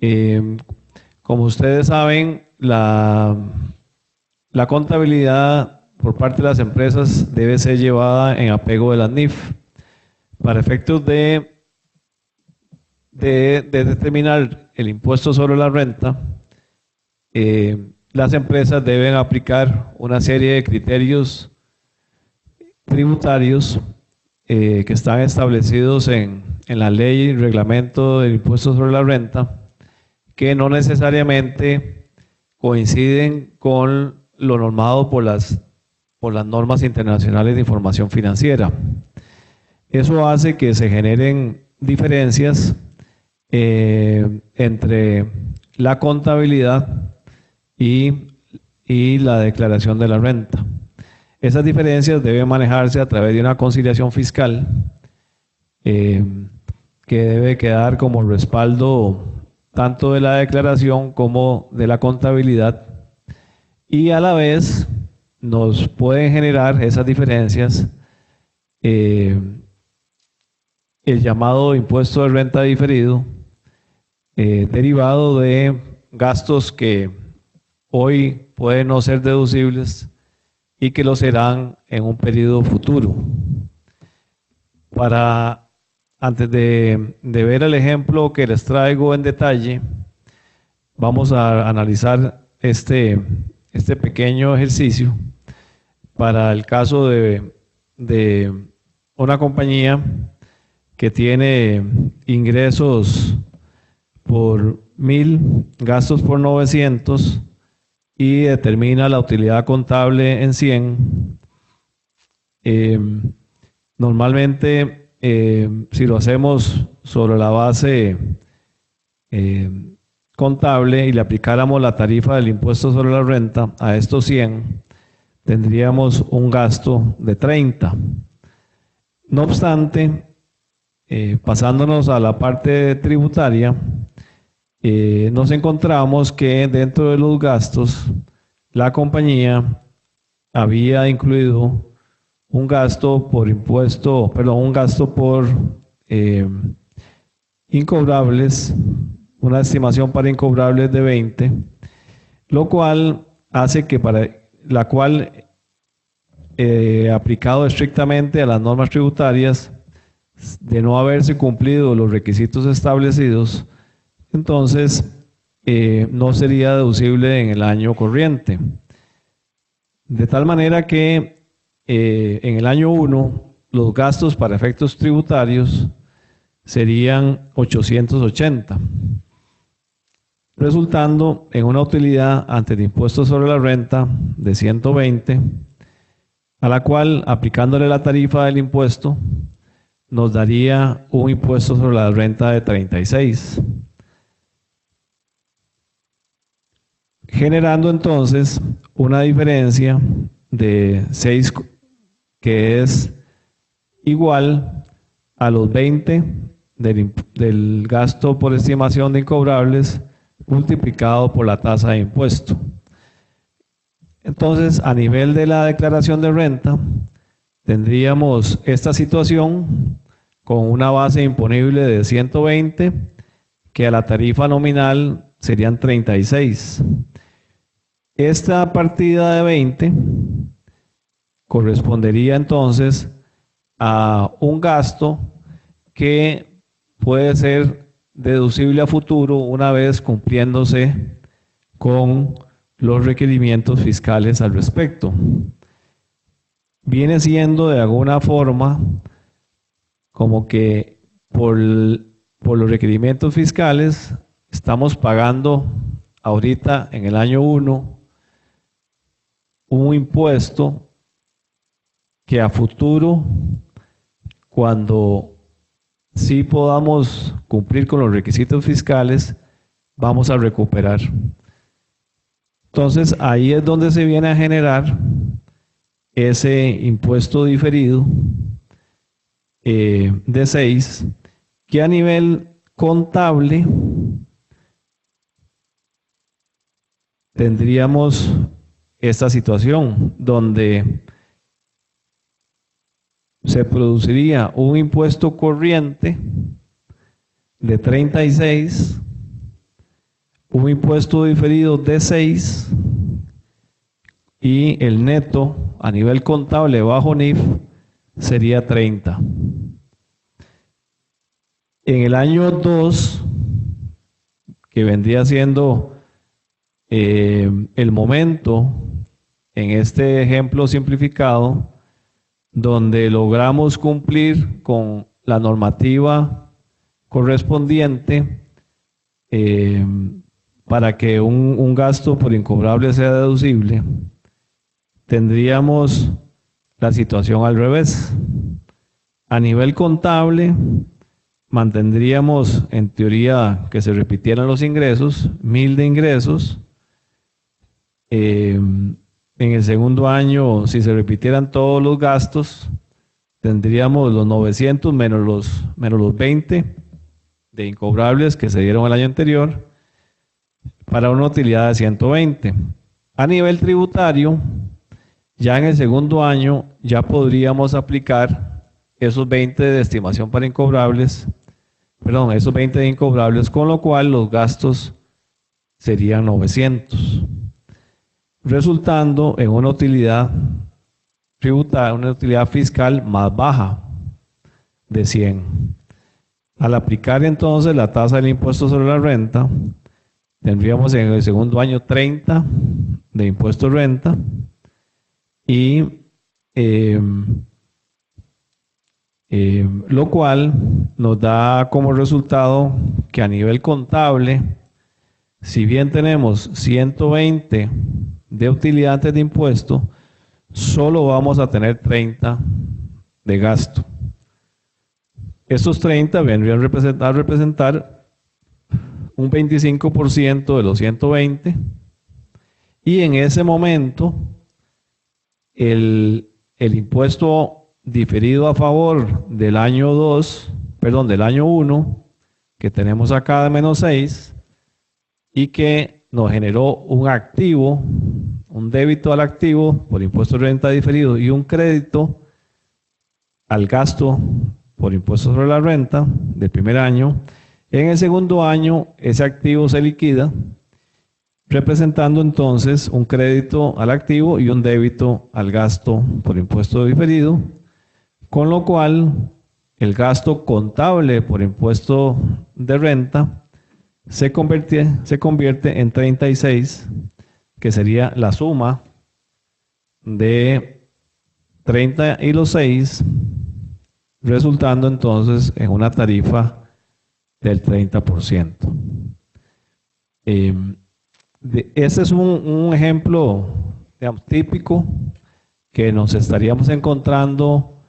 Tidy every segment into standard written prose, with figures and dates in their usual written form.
Eh, Como ustedes saben, la contabilidad por parte de las empresas debe ser llevada en apego de la NIF. Para efectos de determinar el impuesto sobre la renta, las empresas deben aplicar una serie de criterios tributarios que están establecidos en la ley y reglamento del impuesto sobre la renta, que no necesariamente coinciden con lo normado por las normas internacionales de información financiera. Eso hace que se generen diferencias entre la contabilidad y la declaración de la renta. Esas diferencias deben manejarse a través de una conciliación fiscal que debe quedar como respaldo tanto de la declaración como de la contabilidad, y a la vez nos pueden generar esas diferencias el llamado impuesto de renta diferido, derivado de gastos que hoy pueden no ser deducibles y que lo serán en un periodo futuro. Antes de ver el ejemplo que les traigo en detalle, vamos a analizar este pequeño ejercicio para el caso de una compañía que tiene ingresos por 1000, gastos por 900 y determina la utilidad contable en 100. Normalmente, si lo hacemos sobre la base contable y le aplicáramos la tarifa del impuesto sobre la renta a estos 100, tendríamos un gasto de 30. No obstante, pasándonos a la parte tributaria, nos encontramos que dentro de los gastos la compañía había incluido un gasto por incobrables, una estimación para incobrables de 20, lo cual hace que aplicado estrictamente a las normas tributarias, de no haberse cumplido los requisitos establecidos, entonces no sería deducible en el año corriente. De tal manera que en el año 1 los gastos para efectos tributarios serían 880, resultando en una utilidad ante el impuesto sobre la renta de 120, a la cual, aplicándole la tarifa del impuesto, nos daría un impuesto sobre la renta de 36, generando entonces una diferencia de 6 que es igual a los 20 del gasto por estimación de incobrables multiplicado por la tasa de impuesto. Entonces, a nivel de la declaración de renta, tendríamos esta situación con una base imponible de 120, que a la tarifa nominal serían 36. Esta partida de 20 correspondería entonces a un gasto que puede ser deducible a futuro una vez cumpliéndose con los requerimientos fiscales al respecto. Viene siendo de alguna forma como que por los requerimientos fiscales estamos pagando ahorita en el año 1 un impuesto que a futuro, cuando sí podamos cumplir con los requisitos fiscales, vamos a recuperar. Entonces, ahí es donde se viene a generar ese impuesto diferido de 6, que a nivel contable tendríamos esta situación donde se produciría un impuesto corriente de 36 un impuesto diferido de 6 y el neto a nivel contable bajo NIF sería 30. En el año 2, que vendría siendo el momento en este ejemplo simplificado, donde logramos cumplir con la normativa correspondiente para que un gasto por incobrable sea deducible, tendríamos la situación al revés. A nivel contable, mantendríamos en teoría que se repitieran los ingresos, 1000 de ingresos. En el segundo año, si se repitieran todos los gastos, tendríamos los 900 menos los 20 de incobrables que se dieron el año anterior, para una utilidad de 120. A nivel tributario, ya en el segundo año ya podríamos aplicar esos 20 de estimación para incobrables, esos 20 de incobrables, con lo cual los gastos serían 900, resultando en una utilidad tributaria, una utilidad fiscal más baja de 100. Al aplicar entonces la tasa del impuesto sobre la renta, tendríamos en el segundo año 30 de impuesto de renta y lo cual nos da como resultado que a nivel contable, si bien tenemos 120 de utilidad antes de impuesto, solo vamos a tener 30 de gasto. Estos 30 vendrían a representar un 25% de los 120, y en ese momento el impuesto diferido a favor del año 1, que tenemos acá de menos 6, y que nos generó un activo, un débito al activo por impuesto de renta diferido y un crédito al gasto por impuesto sobre la renta del primer año. En el segundo año ese activo se liquida, representando entonces un crédito al activo y un débito al gasto por impuesto diferido, con lo cual el gasto contable por impuesto de renta se convierte en 36, que sería la suma de 30 y los 6, resultando entonces en una tarifa del 30%. Ese es un ejemplo, digamos, típico que nos estaríamos encontrando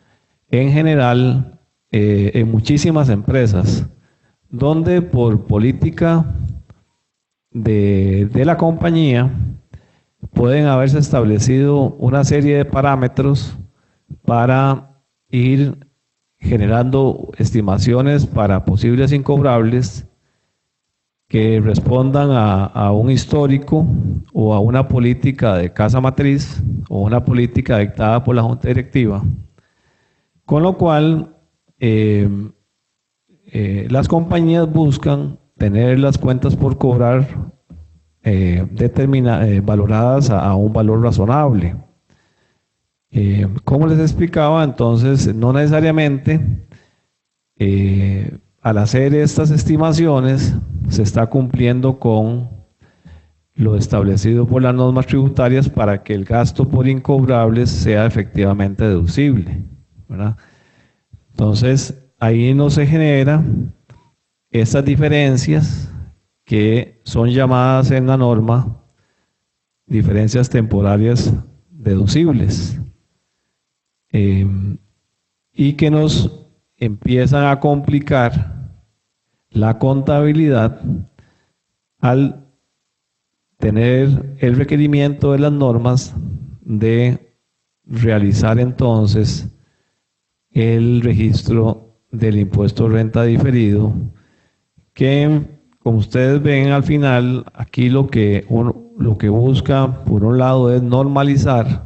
en general en muchísimas empresas, donde por política de la compañía pueden haberse establecido una serie de parámetros para ir generando estimaciones para posibles incobrables que respondan a un histórico o a una política de casa matriz o una política dictada por la junta directiva, con lo cual las compañías tener las cuentas por cobrar valoradas a un valor razonable. Como les explicaba, entonces no necesariamente al hacer estas estimaciones se está cumpliendo con lo establecido por las normas tributarias para que el gasto por incobrables sea efectivamente deducible, ¿verdad? Entonces ahí no se generan esas diferencias que son llamadas en la norma diferencias temporarias deducibles, y que nos empiezan a complicar la contabilidad al tener el requerimiento de las normas de realizar entonces el registro del impuesto de renta diferido, que como ustedes ven al final, aquí lo que busca por un lado es normalizar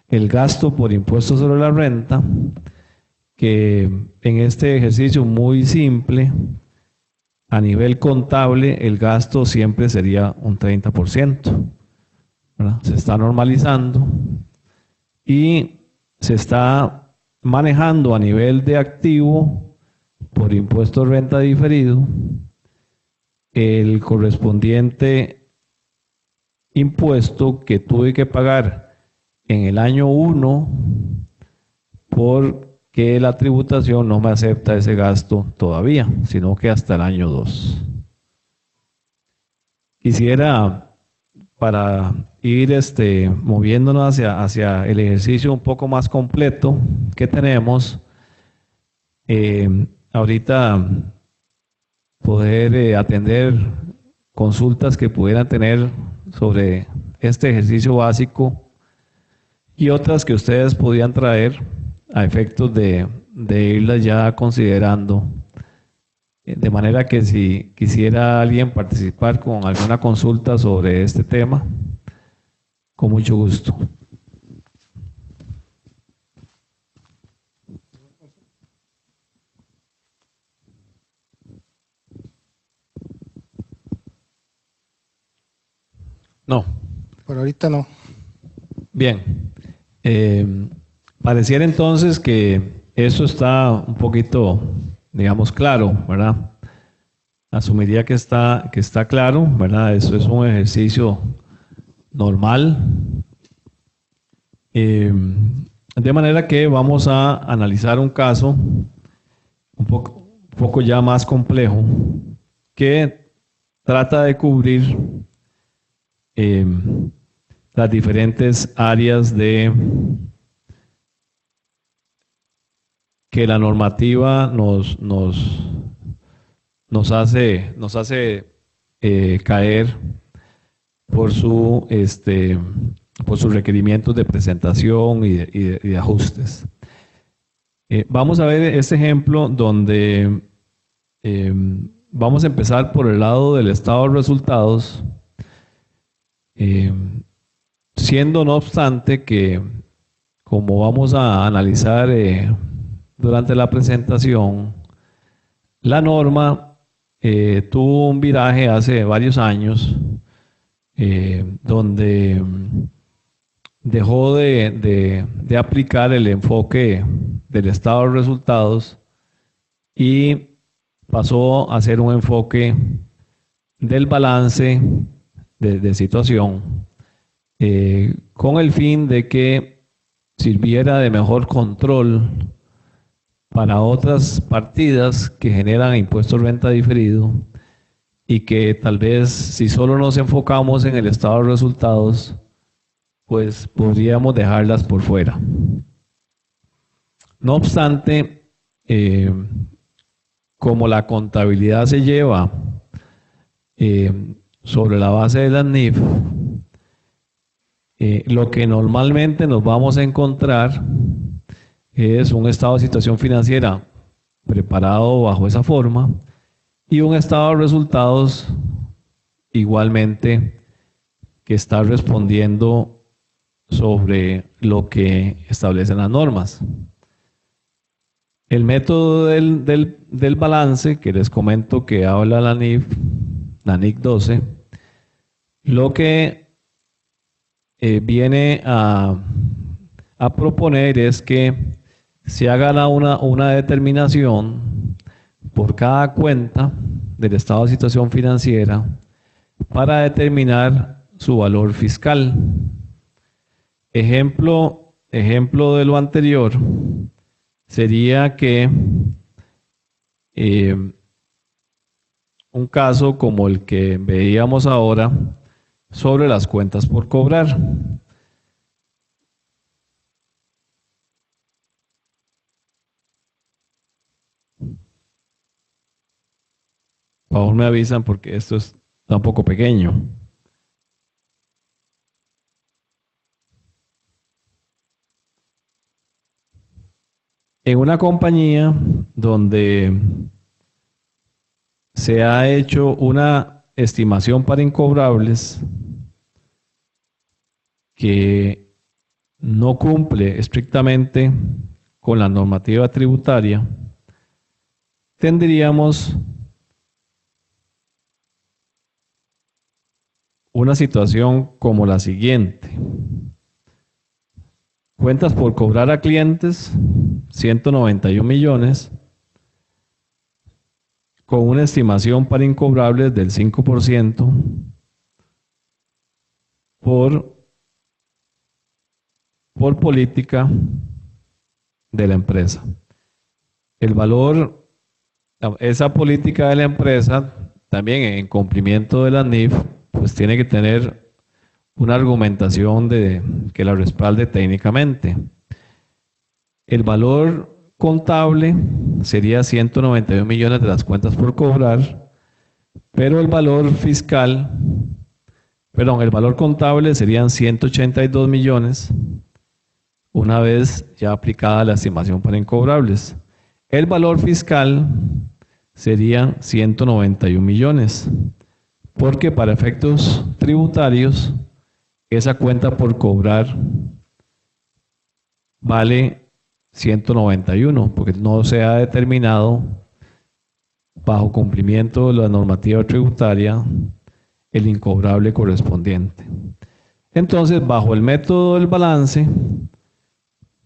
el gasto por impuesto sobre la renta, que en este ejercicio muy simple a nivel contable el gasto siempre sería un 30%, ¿verdad? Se está normalizando y se está manejando a nivel de activo por impuesto de renta diferido el correspondiente impuesto que tuve que pagar en el año 1 porque la tributación no me acepta ese gasto todavía, sino que hasta el año 2. Quisiera, para ir moviéndonos hacia el ejercicio un poco más completo que tenemos, ahorita poder atender consultas que pudieran tener sobre este ejercicio básico y otras que ustedes podían traer a efectos de irlas ya considerando. De manera que si quisiera alguien participar con alguna consulta sobre este tema, con mucho gusto. No. Por ahorita no. Bien. Pareciera entonces que eso está un poquito, digamos, claro, ¿verdad? Asumiría que está claro, ¿verdad? Eso es un ejercicio normal. De manera que vamos a analizar un caso un poco ya más complejo que trata de cubrir las diferentes áreas de que la normativa nos hace caer por sus requerimientos de presentación y de ajustes. Vamos a ver este ejemplo donde vamos a empezar por el lado del estado de resultados, siendo no obstante que, como vamos a analizar durante la presentación, la norma tuvo un viraje hace varios años donde dejó de aplicar el enfoque del estado de resultados y pasó a ser un enfoque del balance de situación con el fin de que sirviera de mejor control para otras partidas que generan impuestos de renta diferido y que tal vez si solo nos enfocamos en el estado de resultados, pues podríamos dejarlas por fuera. No obstante, como la contabilidad se lleva sobre la base de las NIF, lo que normalmente nos vamos a encontrar es un estado de situación financiera preparado bajo esa forma y un estado de resultados igualmente que está respondiendo sobre lo que establecen las normas. El método del balance, que les comento que habla la NIC 12, lo que viene a proponer es que se haga una determinación por cada cuenta del estado de situación financiera para determinar su valor fiscal. Ejemplo de lo anterior sería que un caso como el que veíamos ahora sobre las cuentas por cobrar. Por favor me avisan porque esto está un poco pequeño. En una compañía donde se ha hecho una estimación para incobrables que no cumple estrictamente con la normativa tributaria, tendríamos una situación como la siguiente. Cuentas por cobrar a clientes, 191 millones, con una estimación para incobrables del 5% por política de la empresa. El valor, esa política de la empresa, también en cumplimiento de la NIF, pues tiene que tener una argumentación que la respalde técnicamente. El valor contable sería 191 millones de las cuentas por cobrar, pero el valor contable serían 182 millones una vez ya aplicada la estimación para incobrables. El valor fiscal serían 191 millones, porque para efectos tributarios esa cuenta por cobrar vale 191, porque no se ha determinado bajo cumplimiento de la normativa tributaria el incobrable correspondiente. Entonces, bajo el método del balance,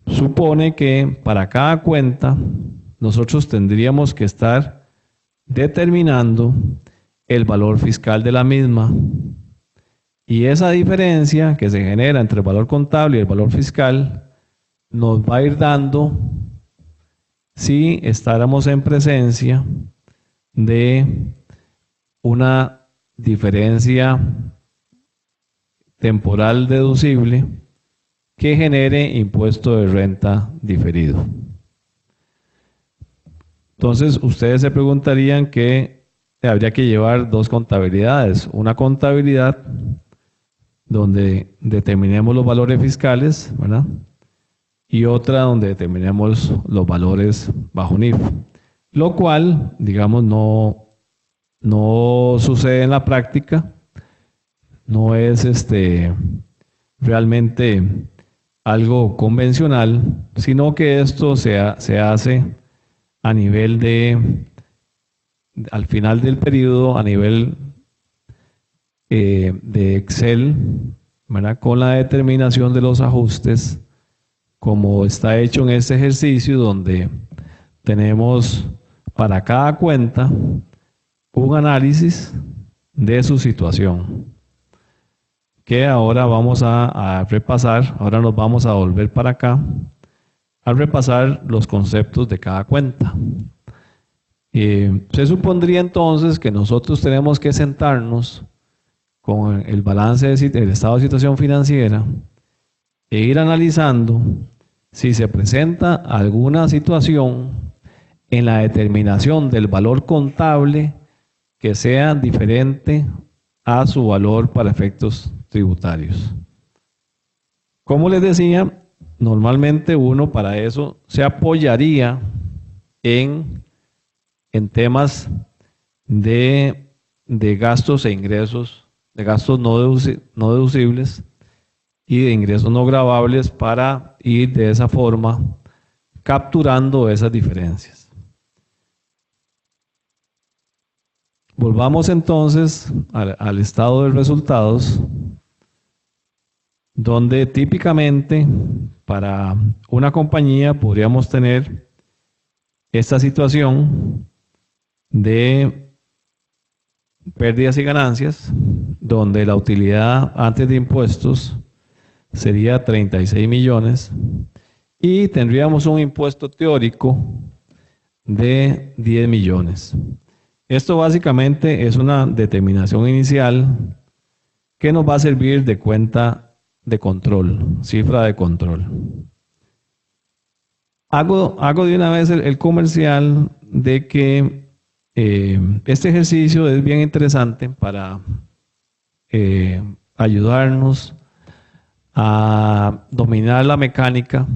supone que para cada cuenta nosotros tendríamos que estar determinando el valor fiscal de la misma, y esa diferencia que se genera entre el valor contable y el valor fiscal nos va a ir dando si estáramos en presencia de una diferencia temporal deducible que genere impuesto de renta diferido. Entonces, ustedes se preguntarían que habría que llevar dos contabilidades. Una contabilidad donde determinemos los valores fiscales, ¿verdad? Y otra donde determinemos los valores bajo NIF. Lo cual, digamos, no sucede en la práctica. No es realmente algo convencional, sino que esto se hace a nivel al final del periodo, a nivel de Excel, ¿verdad? Con la determinación de los ajustes, como está hecho en este ejercicio, donde tenemos para cada cuenta un análisis de su situación, que ahora vamos a repasar. Ahora nos vamos a volver para acá a repasar los conceptos de cada cuenta. Se supondría entonces que nosotros tenemos que sentarnos con el balance del estado de situación financiera e ir analizando si se presenta alguna situación en la determinación del valor contable que sea diferente a su valor para efectos tributarios. Como les decía, normalmente uno para eso se apoyaría en temas de gastos e ingresos, de gastos no deducibles y de ingresos no gravables, para ir de esa forma capturando esas diferencias. Volvamos entonces al estado de resultados, donde típicamente para una compañía podríamos tener esta situación de pérdidas y ganancias, donde la utilidad antes de impuestos sería 36 millones y tendríamos un impuesto teórico de 10 millones. Esto básicamente es una determinación inicial que nos va a servir de cuenta de control, cifra de control. Hago de una vez el comercial de que este ejercicio es bien interesante para ayudarnos a dominar la mecánica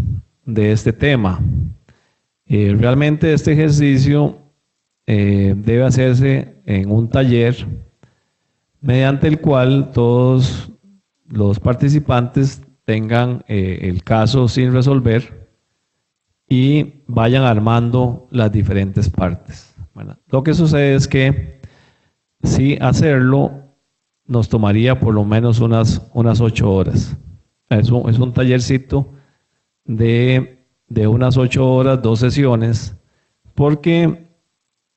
de este tema. Realmente este ejercicio debe hacerse en un taller mediante el cual todos los participantes tengan el caso sin resolver y vayan armando las diferentes partes. Bueno, lo que sucede es que si hacerlo nos tomaría por lo menos unas 8 horas. Es un tallercito de unas 8 horas, 2 sesiones, porque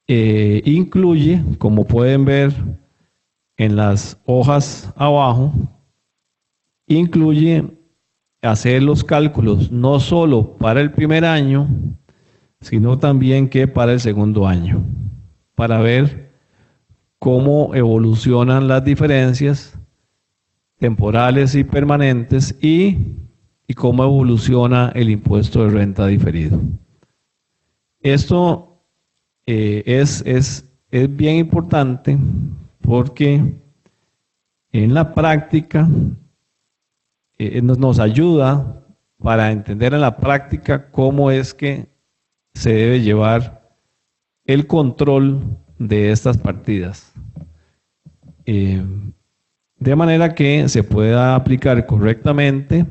incluye, como pueden ver en las hojas abajo, incluye hacer los cálculos no solo para el primer año, sino también que para el segundo año, para ver cómo evolucionan las diferencias temporales y permanentes y cómo evoluciona el impuesto de renta diferido. Esto es bien importante porque en la práctica nos ayuda para entender en la práctica cómo es que se debe llevar el control de estas partidas. De manera que se pueda aplicar correctamente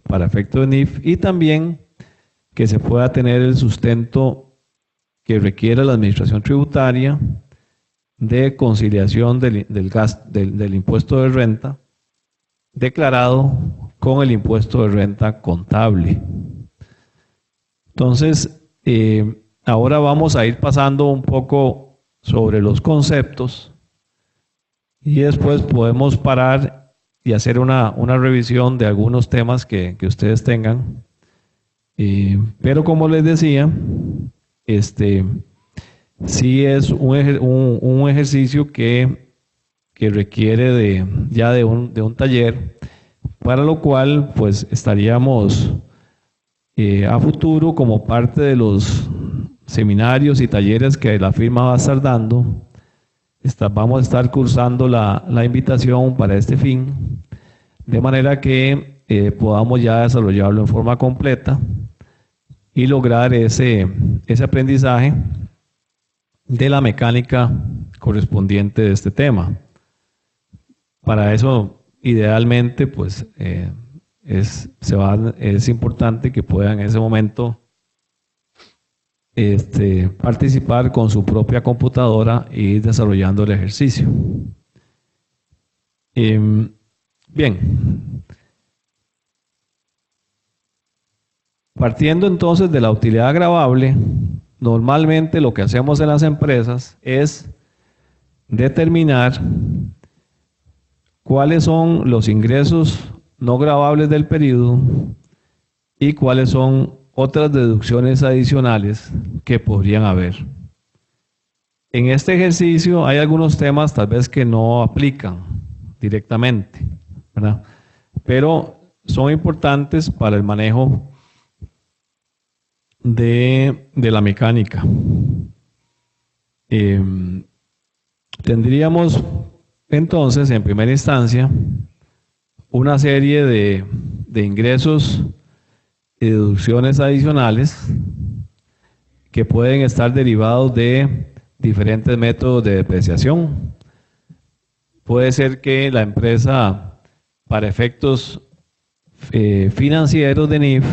para efecto de NIF y también que se pueda tener el sustento que requiere la administración tributaria de conciliación del impuesto de renta declarado con el impuesto de renta contable. Entonces, ahora vamos a ir pasando un poco sobre los conceptos y después podemos parar y hacer una revisión de algunos temas que ustedes tengan. Pero como les decía, sí es un ejercicio que requiere de un taller, para lo cual pues estaríamos a futuro, como parte de los seminarios y talleres que la firma va a estar dando, vamos a estar cursando la invitación para este fin, de manera que podamos ya desarrollarlo en forma completa y lograr ese aprendizaje de la mecánica correspondiente de este tema. Para eso, idealmente, pues es importante que puedan en ese momento participar con su propia computadora y ir desarrollando el ejercicio. Bien. Partiendo entonces de la utilidad agravable, normalmente lo que hacemos en las empresas es determinar cuáles son los ingresos no gravables del periodo y cuáles son otras deducciones adicionales que podrían haber. En este ejercicio hay algunos temas tal vez que no aplican directamente, ¿verdad? Pero son importantes para el manejo de la mecánica. Tendríamos entonces, en primera instancia, una serie de ingresos y deducciones adicionales que pueden estar derivados de diferentes métodos de depreciación. Puede ser que la empresa, para efectos financieros de NIF,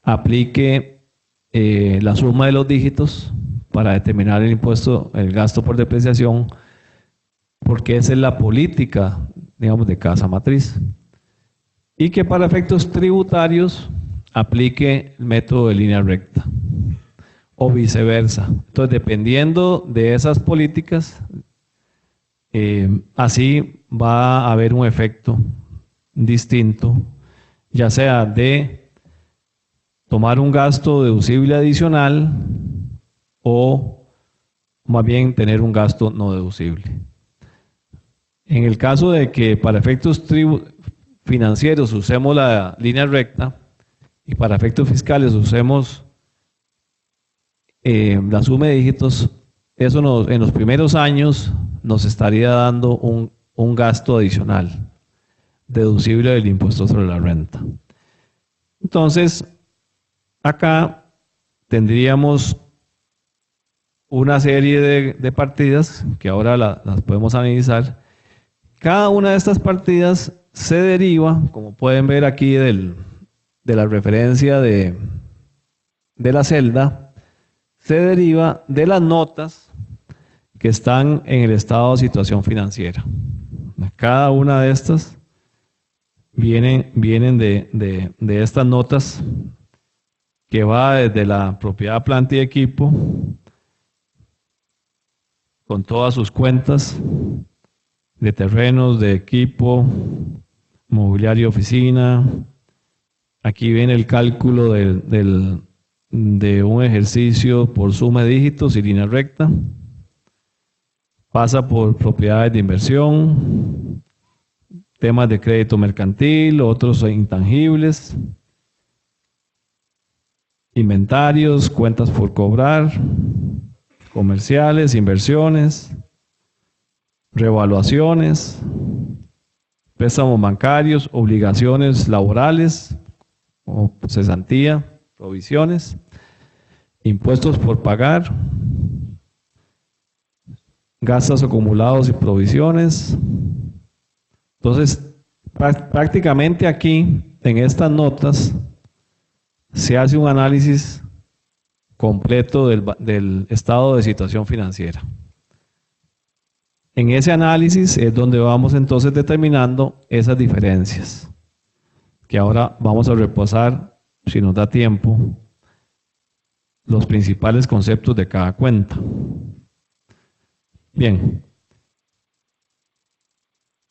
aplique la suma de los dígitos para determinar el impuesto, el gasto por depreciación, porque esa es la política, digamos, de casa matriz. Y que para efectos tributarios aplique el método de línea recta o viceversa. Entonces, dependiendo de esas políticas, así va a haber un efecto distinto, ya sea de tomar un gasto deducible adicional o más bien tener un gasto no deducible. En el caso de que para efectos financieros usemos la línea recta y para efectos fiscales usemos la suma de dígitos, eso en los primeros años nos estaría dando un gasto adicional deducible del impuesto sobre la renta. Entonces, acá tendríamos una serie de partidas que ahora las podemos analizar. Cada una de estas partidas se deriva, como pueden ver aquí de la referencia de la celda, se deriva de las notas que están en el estado de situación financiera. Cada una de estas vienen de estas notas que va desde la propiedad, planta y equipo, con todas sus cuentas de terrenos, de equipo, mobiliario, oficina. Aquí viene el cálculo de un ejercicio por suma de dígitos y línea recta. Pasa por propiedades de inversión, temas de crédito mercantil, otros intangibles, inventarios, cuentas por cobrar, comerciales, inversiones, revaluaciones, préstamos bancarios, obligaciones laborales o cesantía, provisiones, impuestos por pagar, gastos acumulados y provisiones. Entonces, prácticamente aquí, en estas notas, se hace un análisis completo del estado de situación financiera. En ese análisis es donde vamos entonces determinando esas diferencias, que ahora vamos a repasar, si nos da tiempo, los principales conceptos de cada cuenta. Bien.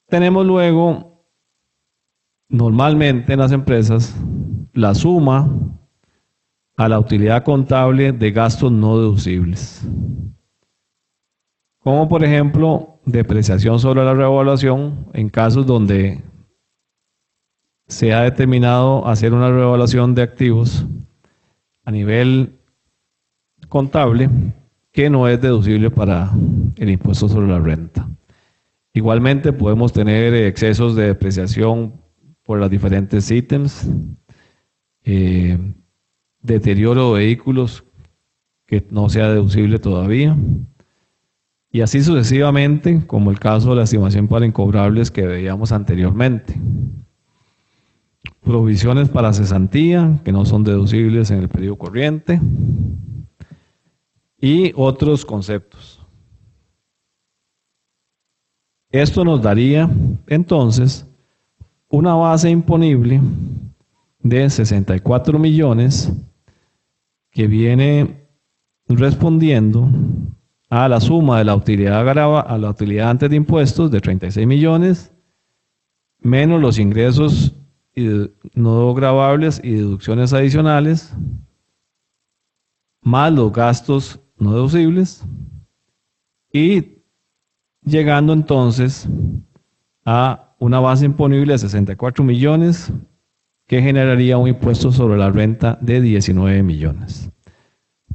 Tenemos luego, normalmente en las empresas, la suma a la utilidad contable de gastos no deducibles. Como por ejemplo, depreciación sobre la revaluación en casos donde se ha determinado hacer una revaluación de activos a nivel contable que no es deducible para el impuesto sobre la renta. Igualmente podemos tener excesos de depreciación por los diferentes ítems, deterioro de vehículos que no sea deducible todavía, y así sucesivamente, como el caso de la estimación para incobrables que veíamos anteriormente. Provisiones para cesantía, que no son deducibles en el periodo corriente, y otros conceptos. Esto nos daría, entonces, una base imponible de 64 millones que viene respondiendo a la suma de la utilidad a la utilidad antes de impuestos de 36 millones, menos los ingresos no gravables y deducciones adicionales, más los gastos no deducibles, y llegando entonces a una base imponible de 64 millones que generaría un impuesto sobre la renta de 19 millones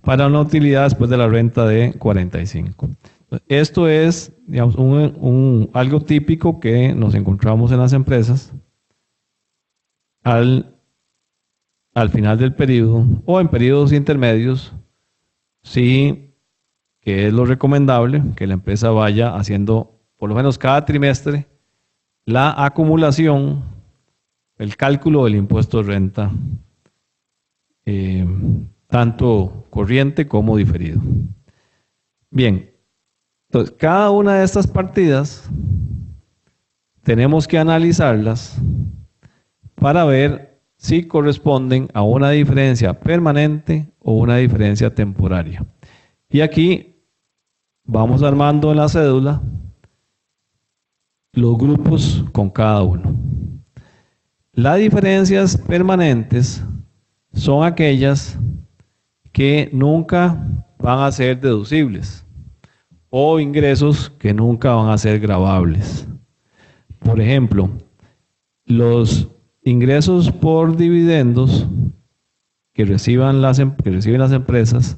para una utilidad después de la renta de 45. Esto es, digamos, algo típico que nos encontramos en las empresas al final del periodo o en periodos intermedios, sí, que es lo recomendable que la empresa vaya haciendo por lo menos cada trimestre la acumulación, el cálculo del impuesto de renta, tanto corriente como diferido. Bien, entonces cada una de estas partidas tenemos que analizarlas para ver si corresponden a una diferencia permanente o una diferencia temporaria. Y aquí vamos armando en la cédula los grupos con cada uno. Las diferencias permanentes son aquellas que nunca van a ser deducibles o ingresos que nunca van a ser gravables. Por ejemplo, los ingresos por dividendos que reciben las empresas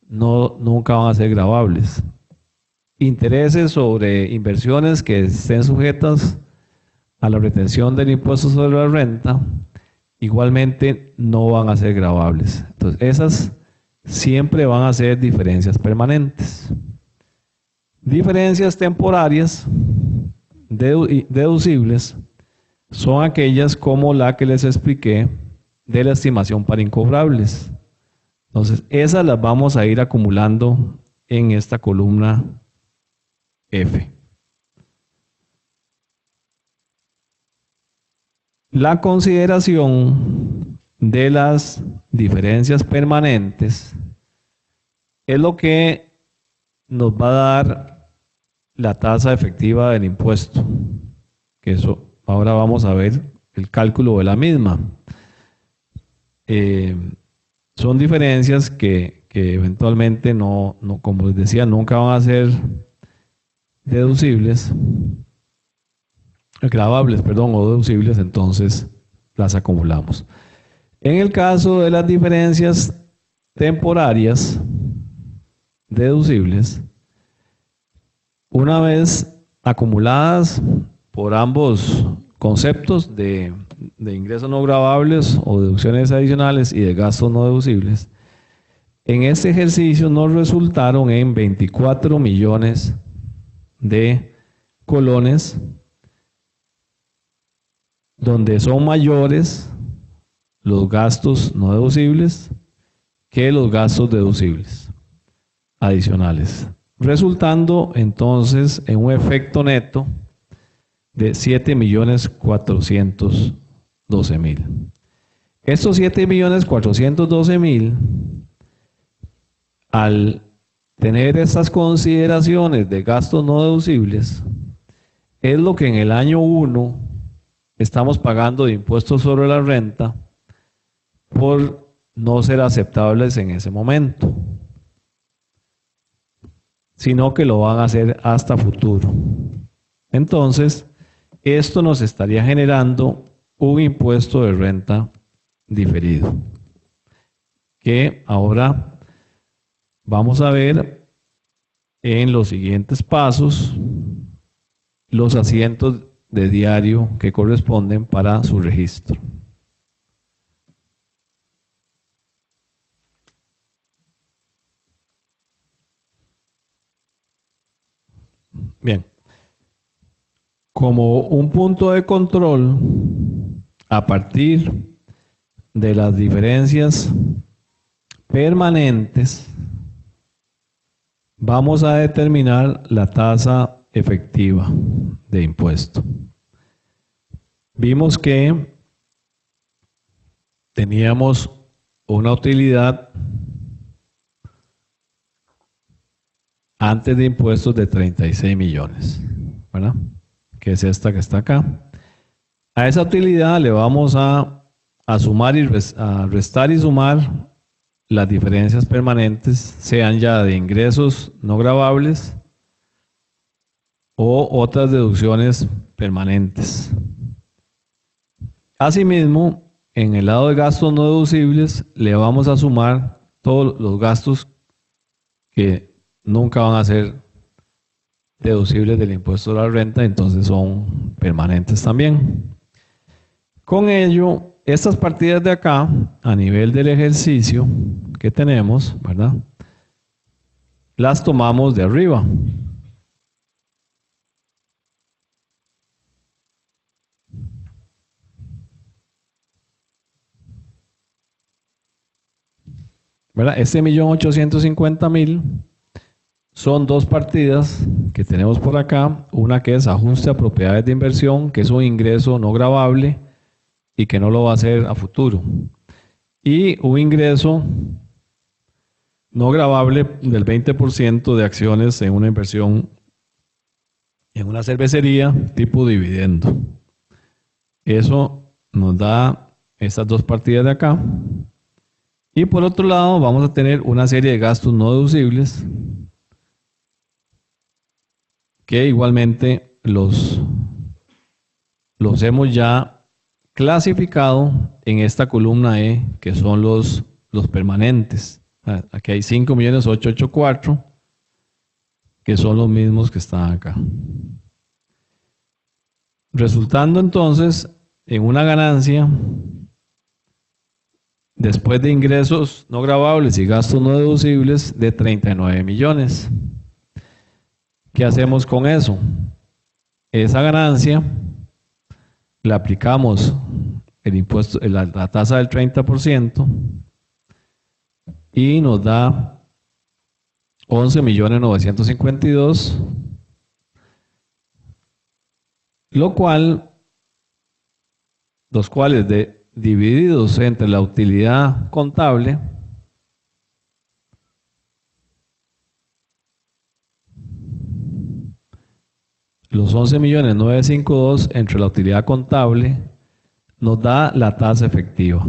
nunca van a ser gravables. Intereses sobre inversiones que estén sujetas a la retención del impuesto sobre la renta igualmente no van a ser gravables. Entonces, esas siempre van a ser diferencias permanentes. Diferencias temporarias deducibles son aquellas como la que les expliqué de la estimación para incobrables. Entonces, esas las vamos a ir acumulando en esta columna F. La consideración de las diferencias permanentes es lo que nos va a dar la tasa efectiva del impuesto, que eso ahora vamos a ver el cálculo de la misma. Son diferencias que eventualmente no, como les decía, nunca van a ser deducibles, gravables, perdón, o deducibles, entonces las acumulamos. En el caso de las diferencias temporarias deducibles, una vez acumuladas por ambos conceptos de ingresos no gravables o deducciones adicionales y de gastos no deducibles, en este ejercicio nos resultaron en 24 millones de colones, donde son mayores los gastos no deducibles que los gastos deducibles adicionales, resultando entonces en un efecto neto de 7.412.000. Estos 7.412.000, al tener estas consideraciones de gastos no deducibles, es lo que en el año 1 estamos pagando de impuestos sobre la renta por no ser aceptables en ese momento, sino que lo van a hacer hasta futuro. Entonces, esto nos estaría generando un impuesto de renta diferido, que ahora vamos a ver en los siguientes pasos los asientos de diario que corresponden para su registro. Bien, como un punto de control, a partir de las diferencias permanentes, vamos a determinar la tasa efectiva de impuesto. Vimos que teníamos una utilidad antes de impuestos de 36 millones, ¿verdad? Que es esta que está acá. A esa utilidad le vamos a sumar y a restar y sumar las diferencias permanentes, sean ya de ingresos no gravables o otras deducciones permanentes. Asimismo, en el lado de gastos no deducibles, le vamos a sumar todos los gastos que nunca van a ser deducibles del impuesto a la renta, entonces son permanentes también. Con ello, estas partidas de acá, a nivel del ejercicio que tenemos, ¿verdad? Las tomamos de arriba. ¿Verdad? Este 1.850.000 son dos partidas que tenemos por acá. Una que es ajuste a propiedades de inversión, que es un ingreso no gravable y que no lo va a hacer a futuro. Y un ingreso no gravable del 20% de acciones en una inversión en una cervecería tipo dividendo. Eso nos da estas dos partidas de acá. Y por otro lado vamos a tener una serie de gastos no deducibles que igualmente los hemos ya clasificado en esta columna E, que son los permanentes. Aquí hay 5.884.000, que son los mismos que están acá. Resultando entonces en una ganancia después de ingresos no gravables y gastos no deducibles de 39 millones. ¿Qué hacemos con eso? Esa ganancia le aplicamos el impuesto, la tasa del 30% y nos da 11.952.000, lo cual los cuales divididos entre la utilidad contable los 11.952.000 entre la utilidad contable nos da la tasa efectiva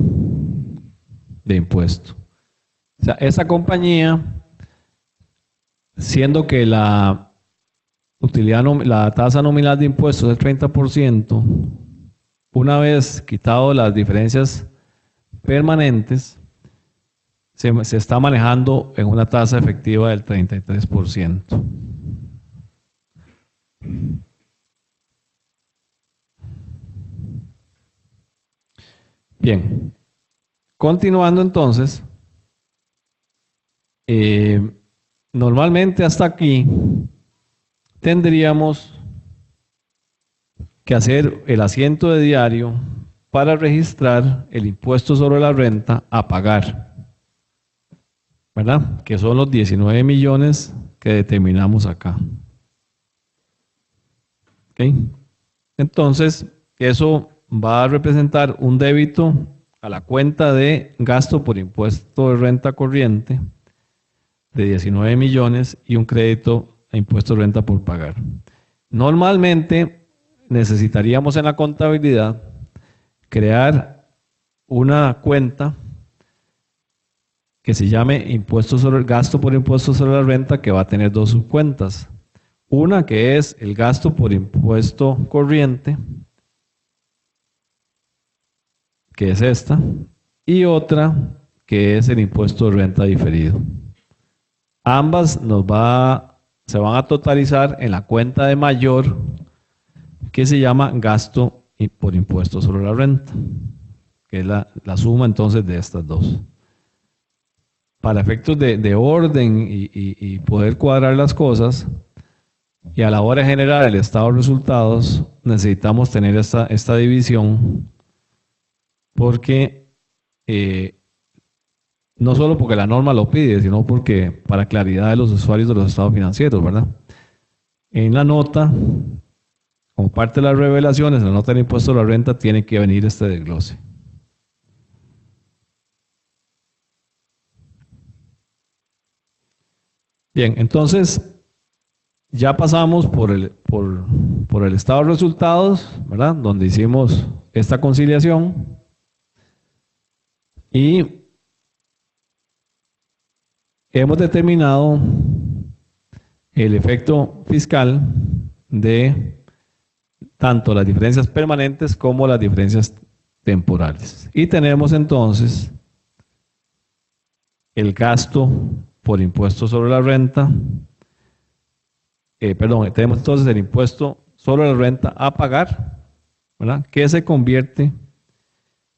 de impuesto. O sea, esa compañía, siendo que la tasa nominal de impuestos es 30%, una vez quitado las diferencias permanentes, se está manejando en una tasa efectiva del 33%. Bien, continuando entonces, normalmente hasta aquí tendríamos que hacer el asiento de diario para registrar el impuesto sobre la renta a pagar, ¿verdad? Que son los 19 millones que determinamos acá. ¿Ok? Entonces, eso va a representar un débito a la cuenta de gasto por impuesto de renta corriente de 19 millones y un crédito a impuesto de renta por pagar. Normalmente necesitaríamos en la contabilidad crear una cuenta que se llame impuesto sobre el gasto por impuesto sobre la renta, que va a tener dos subcuentas. Una que es el gasto por impuesto corriente, que es esta, y otra que es el impuesto de renta diferido. Ambas se van a totalizar en la cuenta de mayor, que se llama gasto por impuesto sobre la renta, que es la suma entonces de estas dos. Para efectos de orden y poder cuadrar las cosas, y a la hora de generar el estado de resultados, necesitamos tener esta división, porque no solo porque la norma lo pide, sino porque para claridad de los usuarios de los estados financieros, ¿verdad? En la nota, como parte de las revelaciones, en la nota del impuesto a la renta tiene que venir este desglose. Bien, entonces ya pasamos por el estado de resultados, ¿verdad? Donde hicimos esta conciliación y hemos determinado el efecto fiscal de tanto las diferencias permanentes como las diferencias temporales. Y tenemos entonces el gasto por impuesto sobre la renta, tenemos entonces el impuesto sobre la renta a pagar, ¿verdad? Que se convierte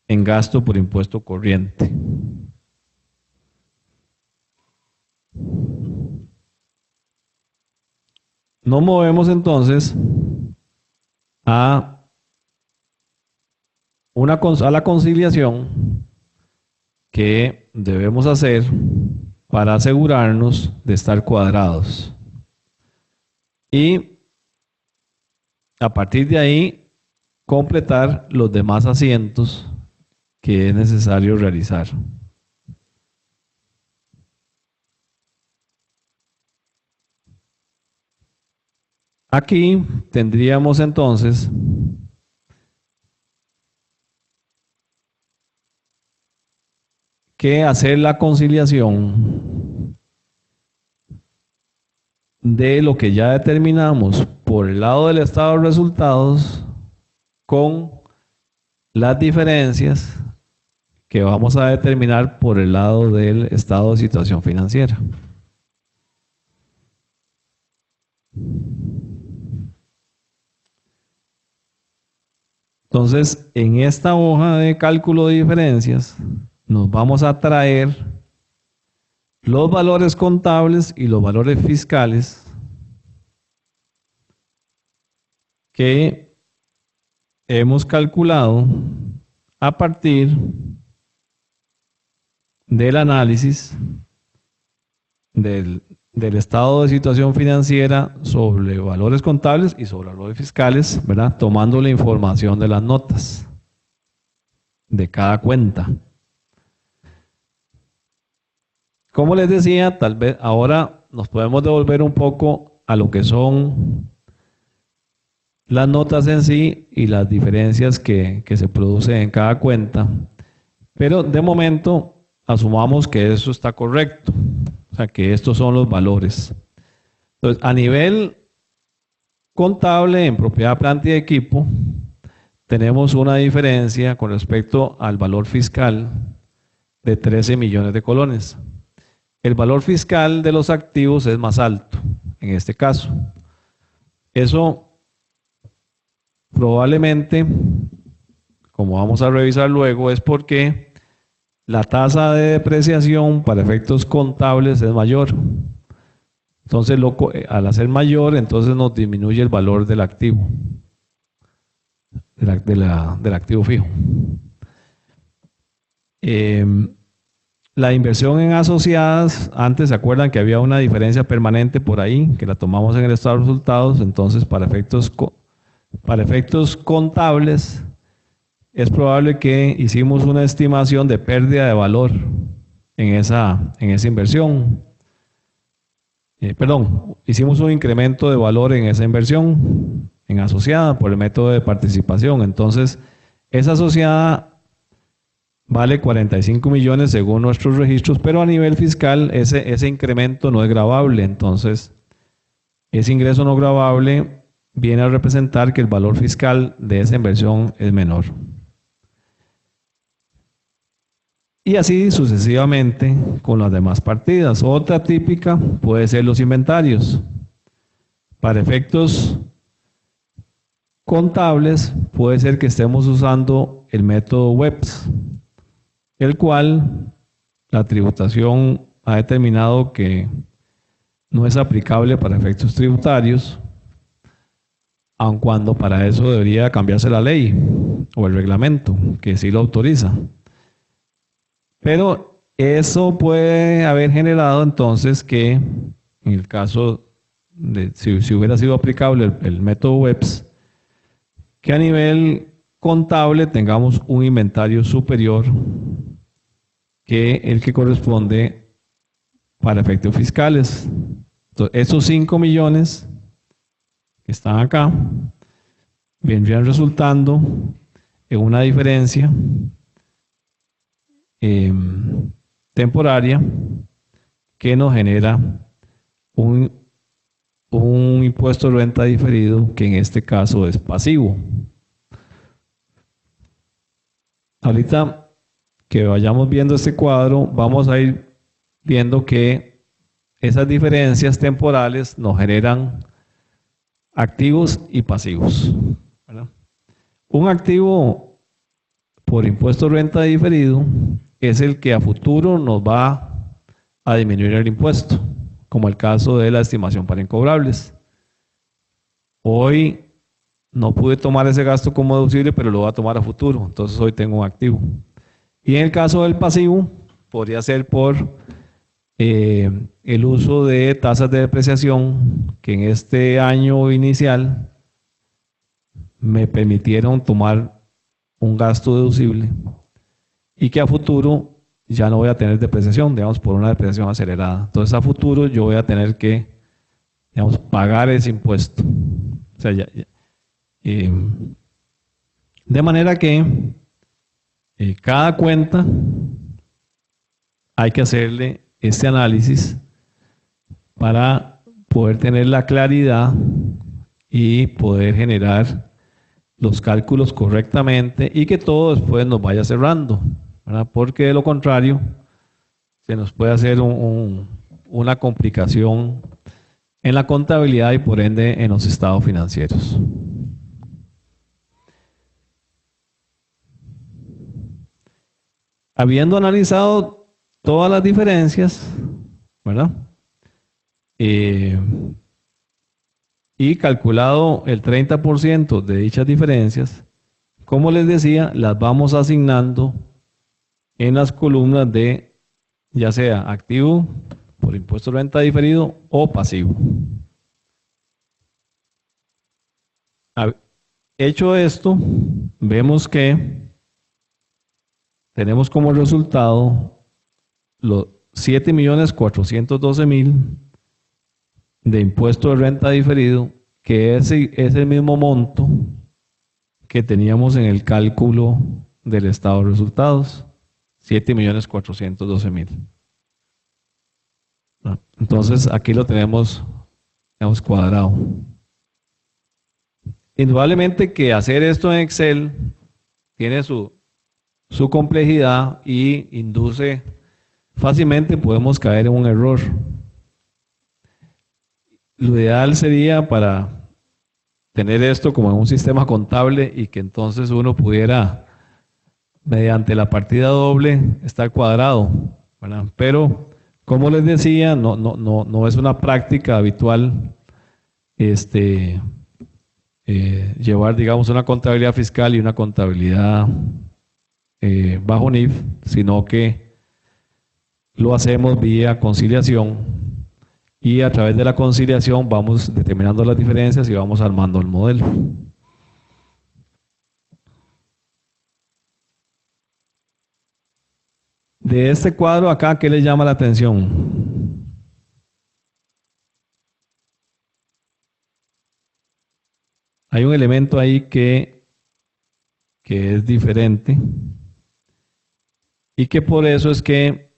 en gasto por impuesto corriente. Nos movemos entonces a la conciliación que debemos hacer para asegurarnos de estar cuadrados. Y a partir de ahí, completar los demás asientos que es necesario realizar. Aquí tendríamos entonces que hacer la conciliación de lo que ya determinamos por el lado del estado de resultados con las diferencias que vamos a determinar por el lado del estado de situación financiera. Entonces, en esta hoja de cálculo de diferencias, nos vamos a traer los valores contables y los valores fiscales que hemos calculado a partir del análisis del estado de situación financiera sobre valores contables y sobre valores fiscales, ¿verdad? Tomando la información de las notas. de cada cuenta. Como les decía, tal vez ahora nos podemos devolver un poco a lo que son las notas en sí y las diferencias que se producen en cada cuenta. Pero de momento asumamos que eso está correcto, o sea que estos son los valores. Entonces, a nivel contable en propiedad, planta y equipo, tenemos una diferencia con respecto al valor fiscal de 13 millones de colones. El valor fiscal de los activos es más alto en este caso. Eso probablemente, como vamos a revisar luego, es porque la tasa de depreciación para efectos contables es mayor. Entonces, al hacer mayor, entonces nos disminuye el valor del activo, del activo fijo. La inversión en asociadas, antes se acuerdan que había una diferencia permanente por ahí, que la tomamos en el estado de resultados, entonces para efectos contables es probable que hicimos una estimación de pérdida de valor en esa inversión. Hicimos un incremento de valor en esa inversión, en asociada, por el método de participación. Entonces, esa asociada vale 45 millones según nuestros registros, pero a nivel fiscal ese incremento no es gravable. Entonces, ese ingreso no gravable viene a representar que el valor fiscal de esa inversión es menor. Y así sucesivamente con las demás partidas. Otra típica puede ser los inventarios. Para efectos contables puede ser que estemos usando el método WEPS, el cual la tributación ha determinado que no es aplicable para efectos tributarios, aun cuando para eso debería cambiarse la ley o el reglamento, que sí lo autoriza. Pero eso puede haber generado entonces que, en el caso de si hubiera sido aplicable el método WEPS, que a nivel contable tengamos un inventario superior que el que corresponde para efectos fiscales. Entonces, esos 5 millones que están acá vendrían resultando en una diferencia temporaria que nos genera un impuesto de renta diferido que en este caso es pasivo. Ahorita que vayamos viendo este cuadro, vamos a ir viendo que esas diferencias temporales nos generan activos y pasivos, ¿verdad? Un activo por impuesto de renta diferido es el que a futuro nos va a disminuir el impuesto, como el caso de la estimación para incobrables. Hoy no pude tomar ese gasto como deducible, pero lo voy a tomar a futuro, entonces hoy tengo un activo. Y en el caso del pasivo, podría ser por el uso de tasas de depreciación que en este año inicial me permitieron tomar un gasto deducible y que a futuro ya no voy a tener depreciación, digamos, por una depreciación acelerada. Entonces a futuro yo voy a tener que, digamos, pagar ese impuesto. O sea, de manera que cada cuenta hay que hacerle este análisis para poder tener la claridad y poder generar los cálculos correctamente y que todo después nos vaya cerrando, ¿verdad? Porque de lo contrario se nos puede hacer una complicación en la contabilidad y por ende en los estados financieros. Habiendo analizado todas las diferencias, ¿verdad? Y calculado el 30% de dichas diferencias, como les decía, las vamos asignando en las columnas de ya sea activo por impuesto de renta diferido o pasivo. Hecho esto, vemos que tenemos como resultado los 7.412.000 de impuesto de renta diferido, que es el mismo monto que teníamos en el cálculo del estado de resultados, 7.412.000. Entonces aquí lo tenemos cuadrado. Indudablemente que hacer esto en Excel tiene su complejidad y induce, fácilmente podemos caer en un error. Lo ideal sería para tener esto como en un sistema contable y que entonces uno pudiera, mediante la partida doble, estar cuadrado, ¿verdad? Pero, como les decía, no es una práctica habitual llevar, digamos, una contabilidad fiscal y una contabilidad bajo NIF, sino que lo hacemos vía conciliación. Y a través de la conciliación vamos determinando las diferencias y vamos armando el modelo. De este cuadro acá, ¿qué les llama la atención? Hay un elemento ahí que es diferente y que por eso es que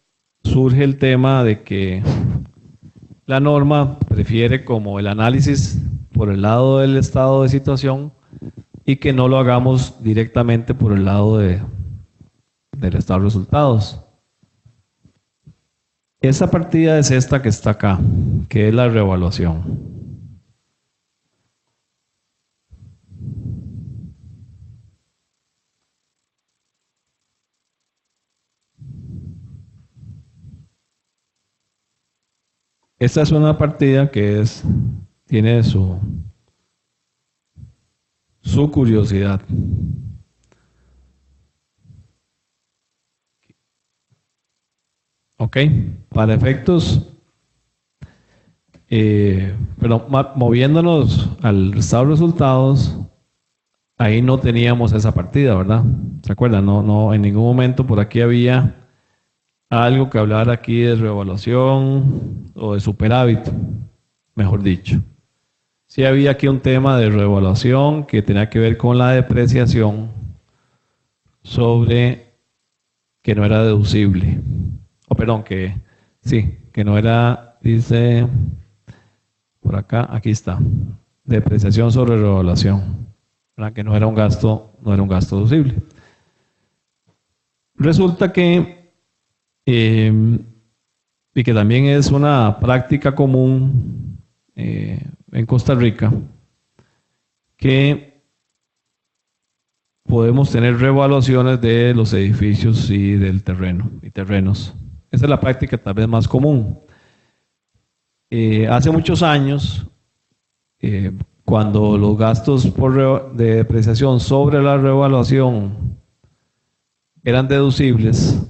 surge el tema de que la norma prefiere como el análisis por el lado del estado de situación y que no lo hagamos directamente por el lado del estado de resultados. Esa partida es esta que está acá, que es la reevaluación. Esta es una partida que tiene su curiosidad. Ok, para efectos, pero moviéndonos al estado de resultados, ahí no teníamos esa partida, ¿verdad? ¿Se acuerdan? No, en ningún momento por aquí había algo que hablar aquí de reevaluación o de superávit, mejor dicho. Sí había aquí un tema de reevaluación que tenía que ver con la depreciación sobre que no era deducible. O perdón, que no era, dice por acá, aquí está, depreciación sobre reevaluación, ¿verdad? Que no era un gasto deducible. Resulta que y que también es una práctica común en Costa Rica, que podemos tener revaluaciones de los edificios y del terreno y terrenos. Esa es la práctica tal vez más común. Hace muchos años, cuando los gastos de depreciación sobre la revaluación eran deducibles,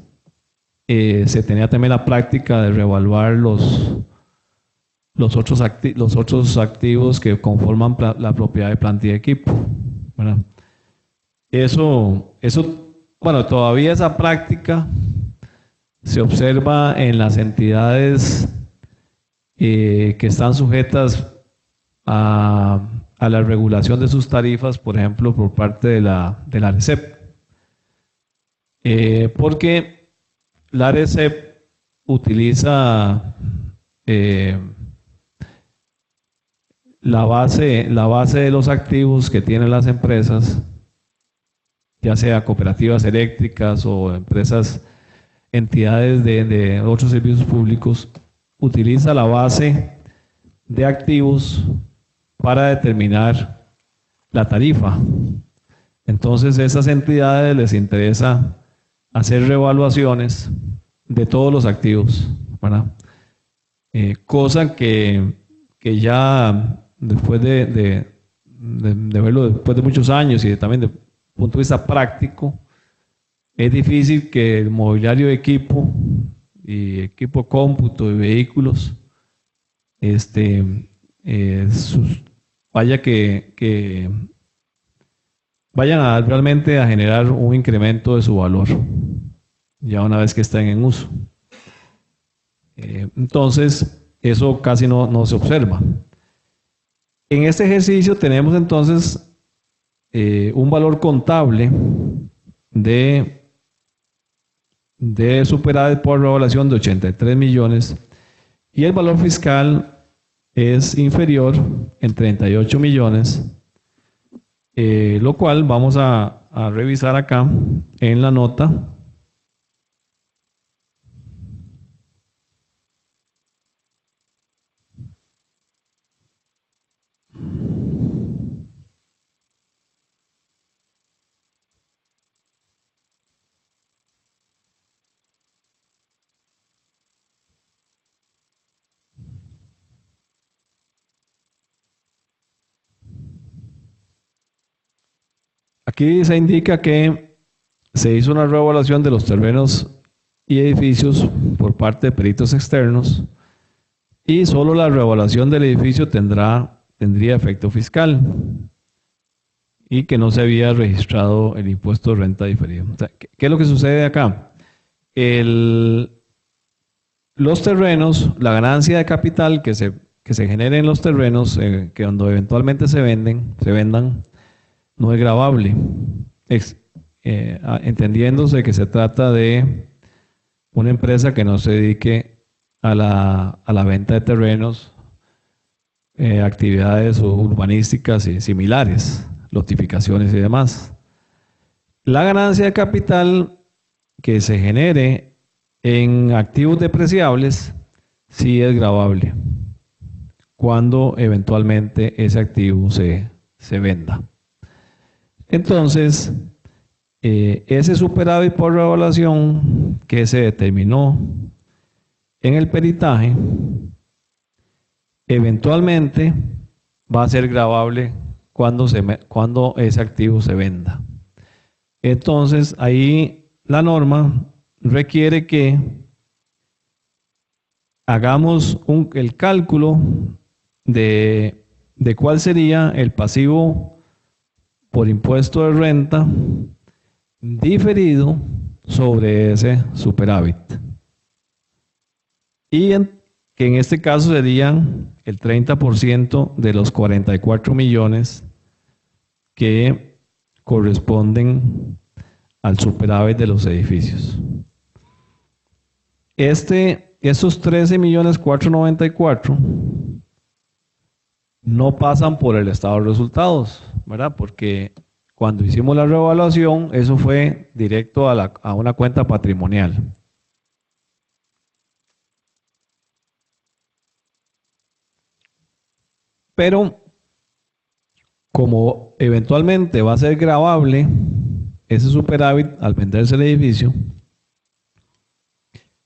se tenía también la práctica de reevaluar los otros activos que conforman la propiedad de planta y equipo, ¿verdad? Eso, bueno, todavía esa práctica se observa en las entidades que están sujetas a la regulación de sus tarifas, por ejemplo, por parte de la ARECEP. Porque la ARECEP utiliza la base de los activos que tienen las empresas, ya sea cooperativas eléctricas o entidades de otros servicios públicos, utiliza la base de activos para determinar la tarifa. Entonces, a esas entidades les interesa hacer reevaluaciones de todos los activos, ¿verdad? Cosa que ya después de verlo después de muchos años y también desde el punto de vista práctico, es difícil que el mobiliario de equipo y equipo cómputo y vehículos vayan realmente a generar un incremento de su valor. ya una vez que estén en uso. Entonces, eso casi no se observa. En este ejercicio tenemos entonces un valor contable de superávit por revaluación de 83 millones y el valor fiscal es inferior en 38 millones, lo cual vamos a revisar acá en la nota. Aquí se indica que se hizo una revaluación de los terrenos y edificios por parte de peritos externos y solo la revaluación del edificio tendría efecto fiscal y que no se había registrado el impuesto de renta diferido. O sea, ¿qué es lo que sucede acá? Los terrenos, la ganancia de capital que se genere en los terrenos, que cuando eventualmente se vendan, no es gravable, entendiéndose que se trata de una empresa que no se dedique a la venta de terrenos, actividades urbanísticas y similares, lotificaciones y demás. La ganancia de capital que se genere en activos depreciables sí es gravable cuando eventualmente ese activo se venda. Entonces, ese superávit por revaluación que se determinó en el peritaje, eventualmente va a ser gravable cuando ese activo se venda. Entonces, ahí la norma requiere que hagamos el cálculo de cuál sería el pasivo por impuesto de renta diferido sobre ese superávit. Y que en este caso serían el 30% de los 44 millones que corresponden al superávit de los edificios. Esos 13.494.000 no pasan por el estado de resultados, ¿verdad? Porque cuando hicimos la revaluación, eso fue directo a una cuenta patrimonial. Pero como eventualmente va a ser gravable ese superávit al venderse el edificio,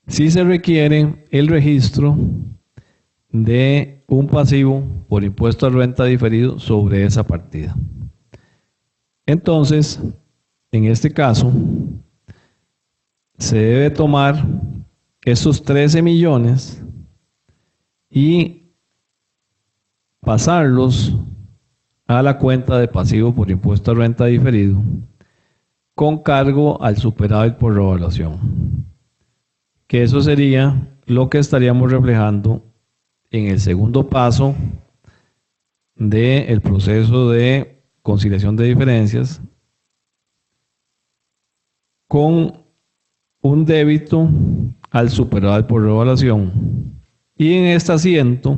sí se requiere el registro de un pasivo por impuesto a renta diferido sobre esa partida. Entonces, en este caso, se debe tomar esos 13 millones y pasarlos a la cuenta de pasivo por impuesto a renta diferido con cargo al superávit por revaluación, que eso sería lo que estaríamos reflejando en el segundo paso del proceso de conciliación de diferencias con un débito al superávit por revaluación. Y en este asiento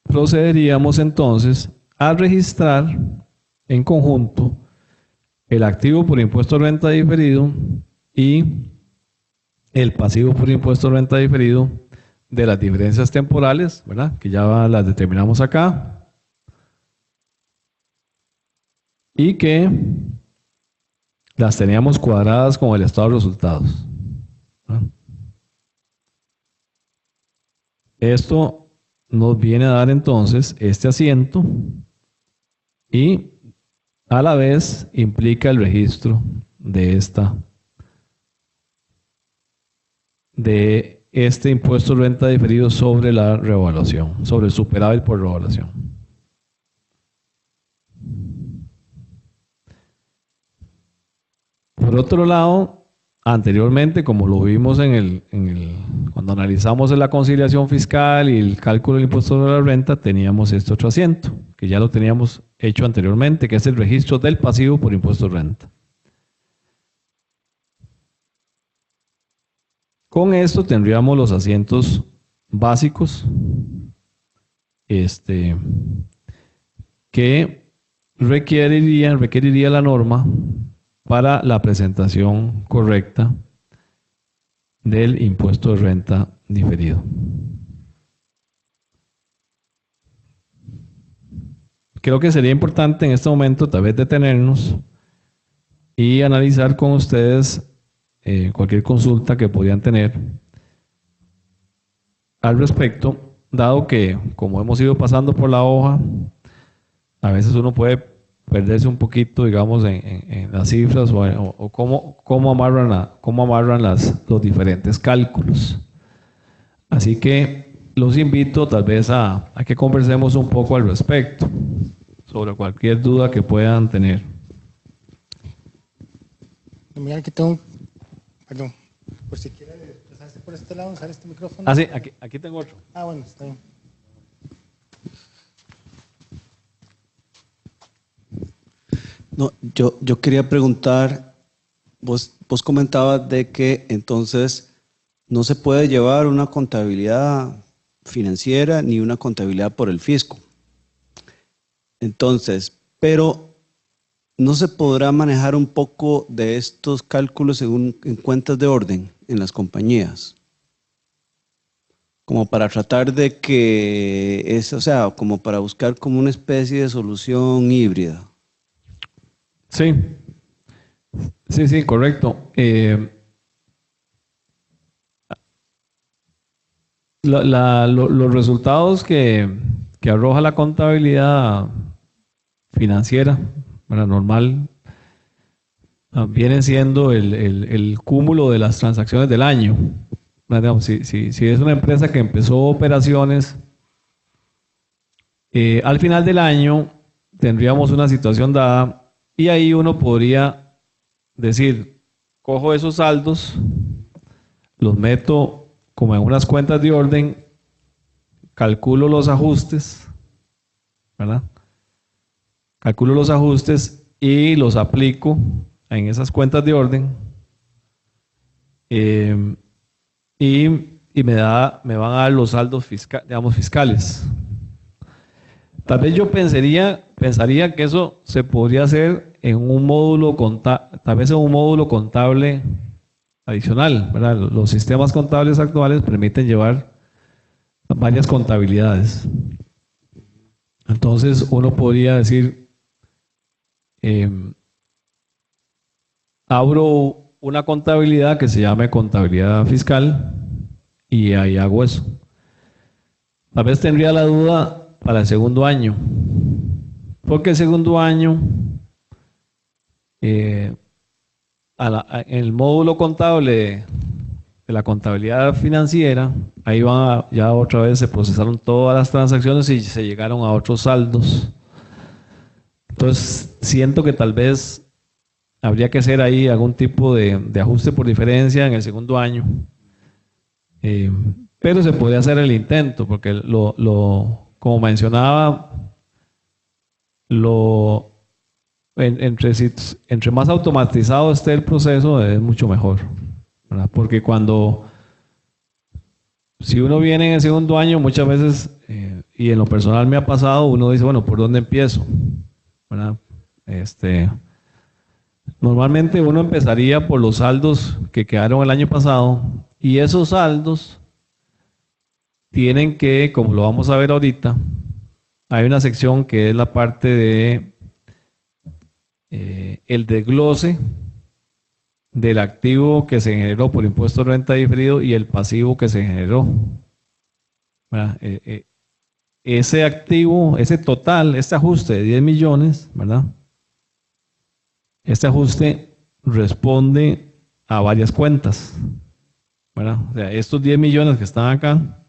procederíamos entonces a registrar en conjunto el activo por impuesto a renta diferido y el pasivo por impuesto a renta diferido de las diferencias temporales, ¿verdad? Que ya las determinamos acá. Y que las teníamos cuadradas con el estado de resultados. ¿Verdad? Esto nos viene a dar entonces este asiento y a la vez implica el registro de este impuesto de renta diferido sobre la revaluación, sobre el superávit por revaluación. Por Por otro lado, anteriormente, como lo vimos cuando analizamos la conciliación fiscal y el cálculo del impuesto sobre la renta, teníamos este otro asiento, que ya lo teníamos hecho anteriormente, que es el registro del pasivo por impuesto de renta. Con esto tendríamos los asientos básicos que requeriría la norma para la presentación correcta del impuesto de renta diferido. Creo que sería importante en este momento tal vez detenernos y analizar con ustedes cualquier consulta que podrían tener al respecto, dado que como hemos ido pasando por la hoja, a veces uno puede perderse un poquito, digamos, en las cifras o cómo amarran los diferentes cálculos. Así que los invito tal vez a que conversemos un poco al respecto, sobre cualquier duda que puedan tener. Mira, aquí tengo perdón, por si quiere desplazarse por este lado, usar este micrófono. Ah, sí, aquí tengo otro. Ah, bueno, está bien. No, yo quería preguntar, vos comentabas de que entonces no se puede llevar una contabilidad financiera ni una contabilidad por el fisco. Entonces, pero ¿no se podrá manejar un poco de estos cálculos en cuentas de orden en las compañías? Como para tratar de que o sea, como para buscar como una especie de solución híbrida. Sí, correcto. Los resultados que arroja la contabilidad financiera, bueno, normal, vienen siendo el cúmulo de las transacciones del año. Digamos, si es una empresa que empezó operaciones, al final del año tendríamos una situación dada y ahí uno podría decir, cojo esos saldos, los meto como en unas cuentas de orden, calculo los ajustes, ¿verdad? Calculo los ajustes y los aplico en esas cuentas de orden y me van a dar los saldos fiscales. Tal vez yo pensaría que eso se podría hacer en un módulo contable, tal vez en un módulo contable adicional, ¿verdad? Los sistemas contables actuales permiten llevar varias contabilidades. Entonces uno podría decir, abro una contabilidad que se llame contabilidad fiscal y ahí hago eso. Tal vez tendría la duda para el segundo año, porque el segundo año en el módulo contable de la contabilidad financiera, ahí ya otra vez se procesaron todas las transacciones y se llegaron a otros saldos. Entonces siento que tal vez habría que hacer ahí algún tipo de ajuste por diferencia en el segundo año, pero se podría hacer el intento, porque como mencionaba, entre más automatizado esté el proceso, es mucho mejor, ¿verdad? Porque si uno viene en el segundo año, muchas veces, y en lo personal me ha pasado, uno dice, bueno, ¿por dónde empiezo? ¿Verdad? Normalmente uno empezaría por los saldos que quedaron el año pasado, y esos saldos tienen que, como lo vamos a ver ahorita, hay una sección que es la parte de el desglose del activo que se generó por impuesto de renta diferido y el pasivo que se generó. Ese activo, ese total, este ajuste de 10 millones, ¿verdad? Este ajuste responde a varias cuentas, ¿verdad? O sea, estos 10 millones que están acá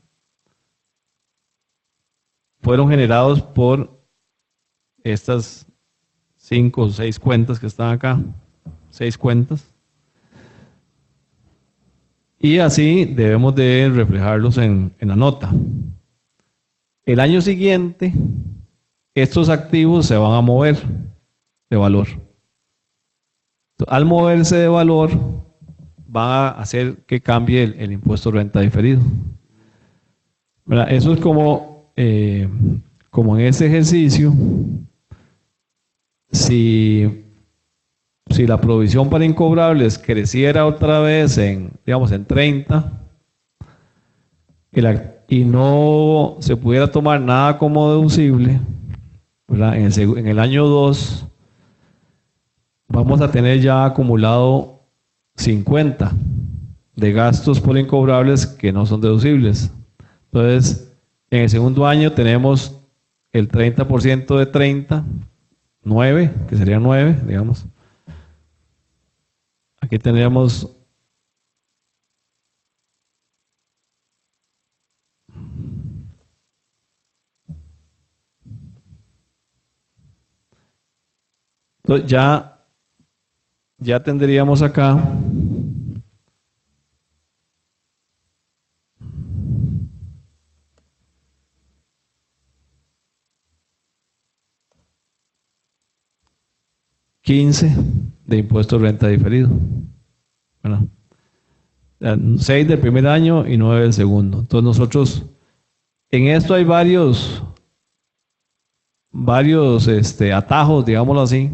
fueron generados por estas 5 o 6 cuentas que están acá, 6 cuentas. Y así debemos de reflejarlos en la nota. El año siguiente, estos activos se van a mover de valor. Al moverse de valor, va a hacer que cambie el impuesto de renta diferido. ¿Verdad? Eso es como en ese ejercicio, si la provisión para incobrables creciera otra vez digamos, en 30, y no se pudiera tomar nada como deducible, ¿verdad? En el año 2 vamos a tener ya acumulado 50 de gastos por incobrables que no son deducibles. Entonces, en el segundo año tenemos el 30% de 30, 9, que serían 9, digamos. Aquí tendríamos entonces ya tendríamos acá $15 de impuesto de renta diferido. Bueno, 6 del primer año y 9 del segundo. Entonces nosotros, en esto hay varios atajos, digámoslo así,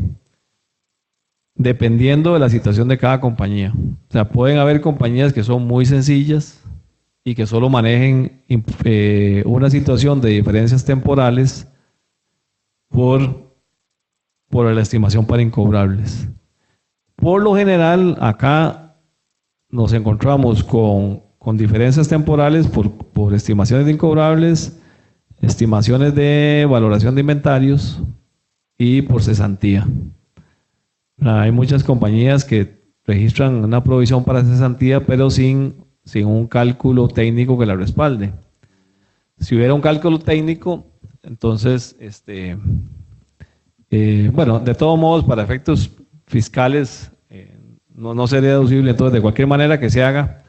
dependiendo de la situación de cada compañía. O sea, pueden haber compañías que son muy sencillas y que solo manejen una situación de diferencias temporales por la estimación para incobrables. Por lo general, acá nos encontramos con diferencias temporales por estimaciones de incobrables, estimaciones de valoración de inventarios y por cesantía. Hay muchas compañías que registran una provisión para cesantía, pero sin un cálculo técnico que la respalde. Si hubiera un cálculo técnico, entonces, bueno, de todos modos, para efectos fiscales, no sería deducible, entonces, de cualquier manera que se haga.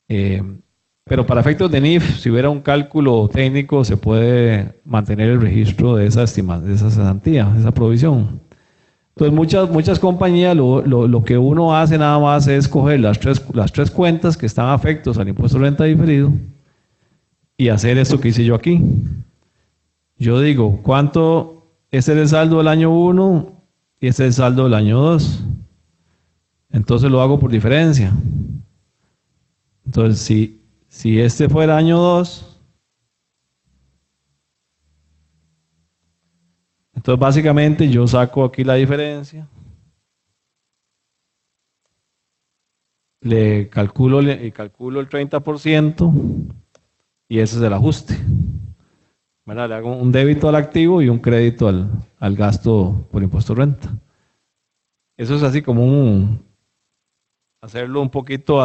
Pero para efectos de NIF, si hubiera un cálculo técnico, se puede mantener el registro de esa cesantía, esa provisión. Entonces, muchas compañías lo que uno hace nada más es coger las tres cuentas que están afectos al impuesto de renta diferido y hacer esto que hice yo aquí. Yo digo, ¿cuánto es el saldo del año 1 y este es el saldo del año 2? Entonces lo hago por diferencia. Entonces, si este fuera año 2, entonces básicamente yo saco aquí la diferencia, le calculo el 30% y ese es el ajuste. ¿Verdad? Le hago un débito al activo y un crédito al gasto por impuesto de renta. Eso es así como hacerlo un poquito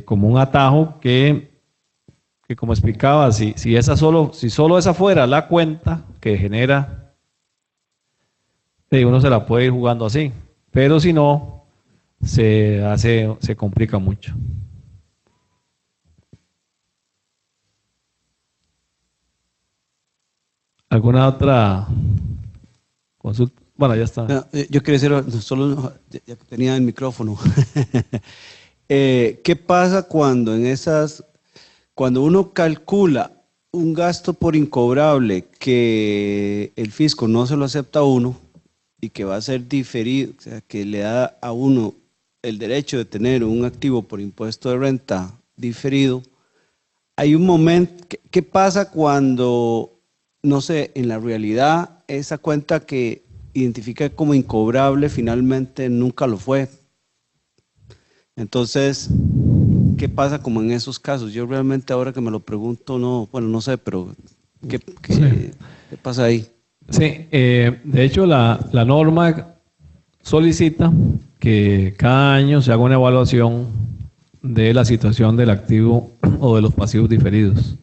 como un atajo que como explicaba, si solo esa fuera la cuenta que genera, uno se la puede ir jugando así, pero si no, se complica mucho. ¿Alguna otra consulta? Bueno, ya está. No, yo quería decir, solo ya que tenía el micrófono. ¿Qué pasa cuando cuando uno calcula un gasto por incobrable que el fisco no se lo acepta a uno y que va a ser diferido, o sea, que le da a uno el derecho de tener un activo por impuesto de renta diferido? Hay un momento, ¿qué pasa cuando, no sé, en la realidad esa cuenta que identifica como incobrable finalmente nunca lo fue? Entonces, ¿qué pasa como en esos casos? Yo realmente ahora que me lo pregunto, no sé, pero ¿qué pasa ahí? Sí, de hecho la norma solicita que cada año se haga una evaluación de la situación del activo o de los pasivos diferidos.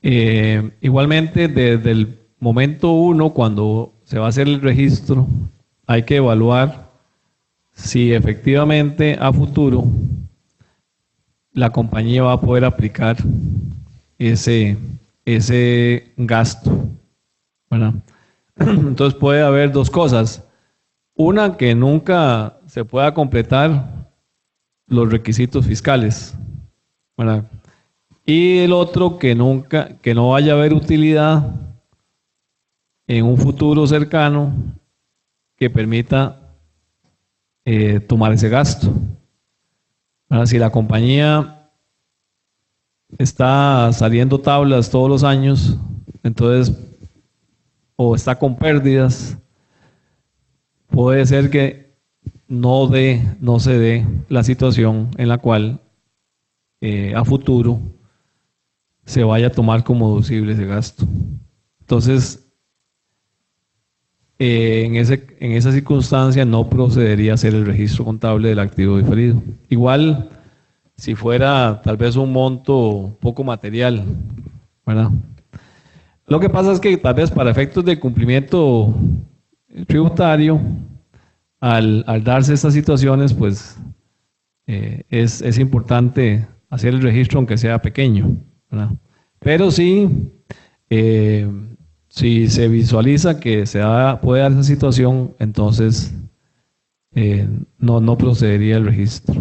Igualmente, desde el momento 1, cuando se va a hacer el registro, hay que evaluar si efectivamente a futuro la compañía va a poder aplicar ese gasto, ¿verdad? Entonces puede haber dos cosas. Una, que nunca se pueda completar los requisitos fiscales, ¿verdad? Y el otro, que no vaya a haber utilidad en un futuro cercano que permita tomar ese gasto. ¿Verdad? Si la compañía está saliendo tablas todos los años, entonces, o está con pérdidas, puede ser que no se dé la situación en la cual a futuro se vaya a tomar como deducible ese gasto. Entonces, en esa circunstancia no procedería a hacer el registro contable del activo diferido. Igual, si fuera tal vez un monto poco material, ¿verdad? Lo que pasa es que tal vez para efectos de cumplimiento tributario, al darse estas situaciones, pues es importante hacer el registro aunque sea pequeño, ¿verdad? Pero sí, si se visualiza que puede dar esa situación, entonces no procedería el registro.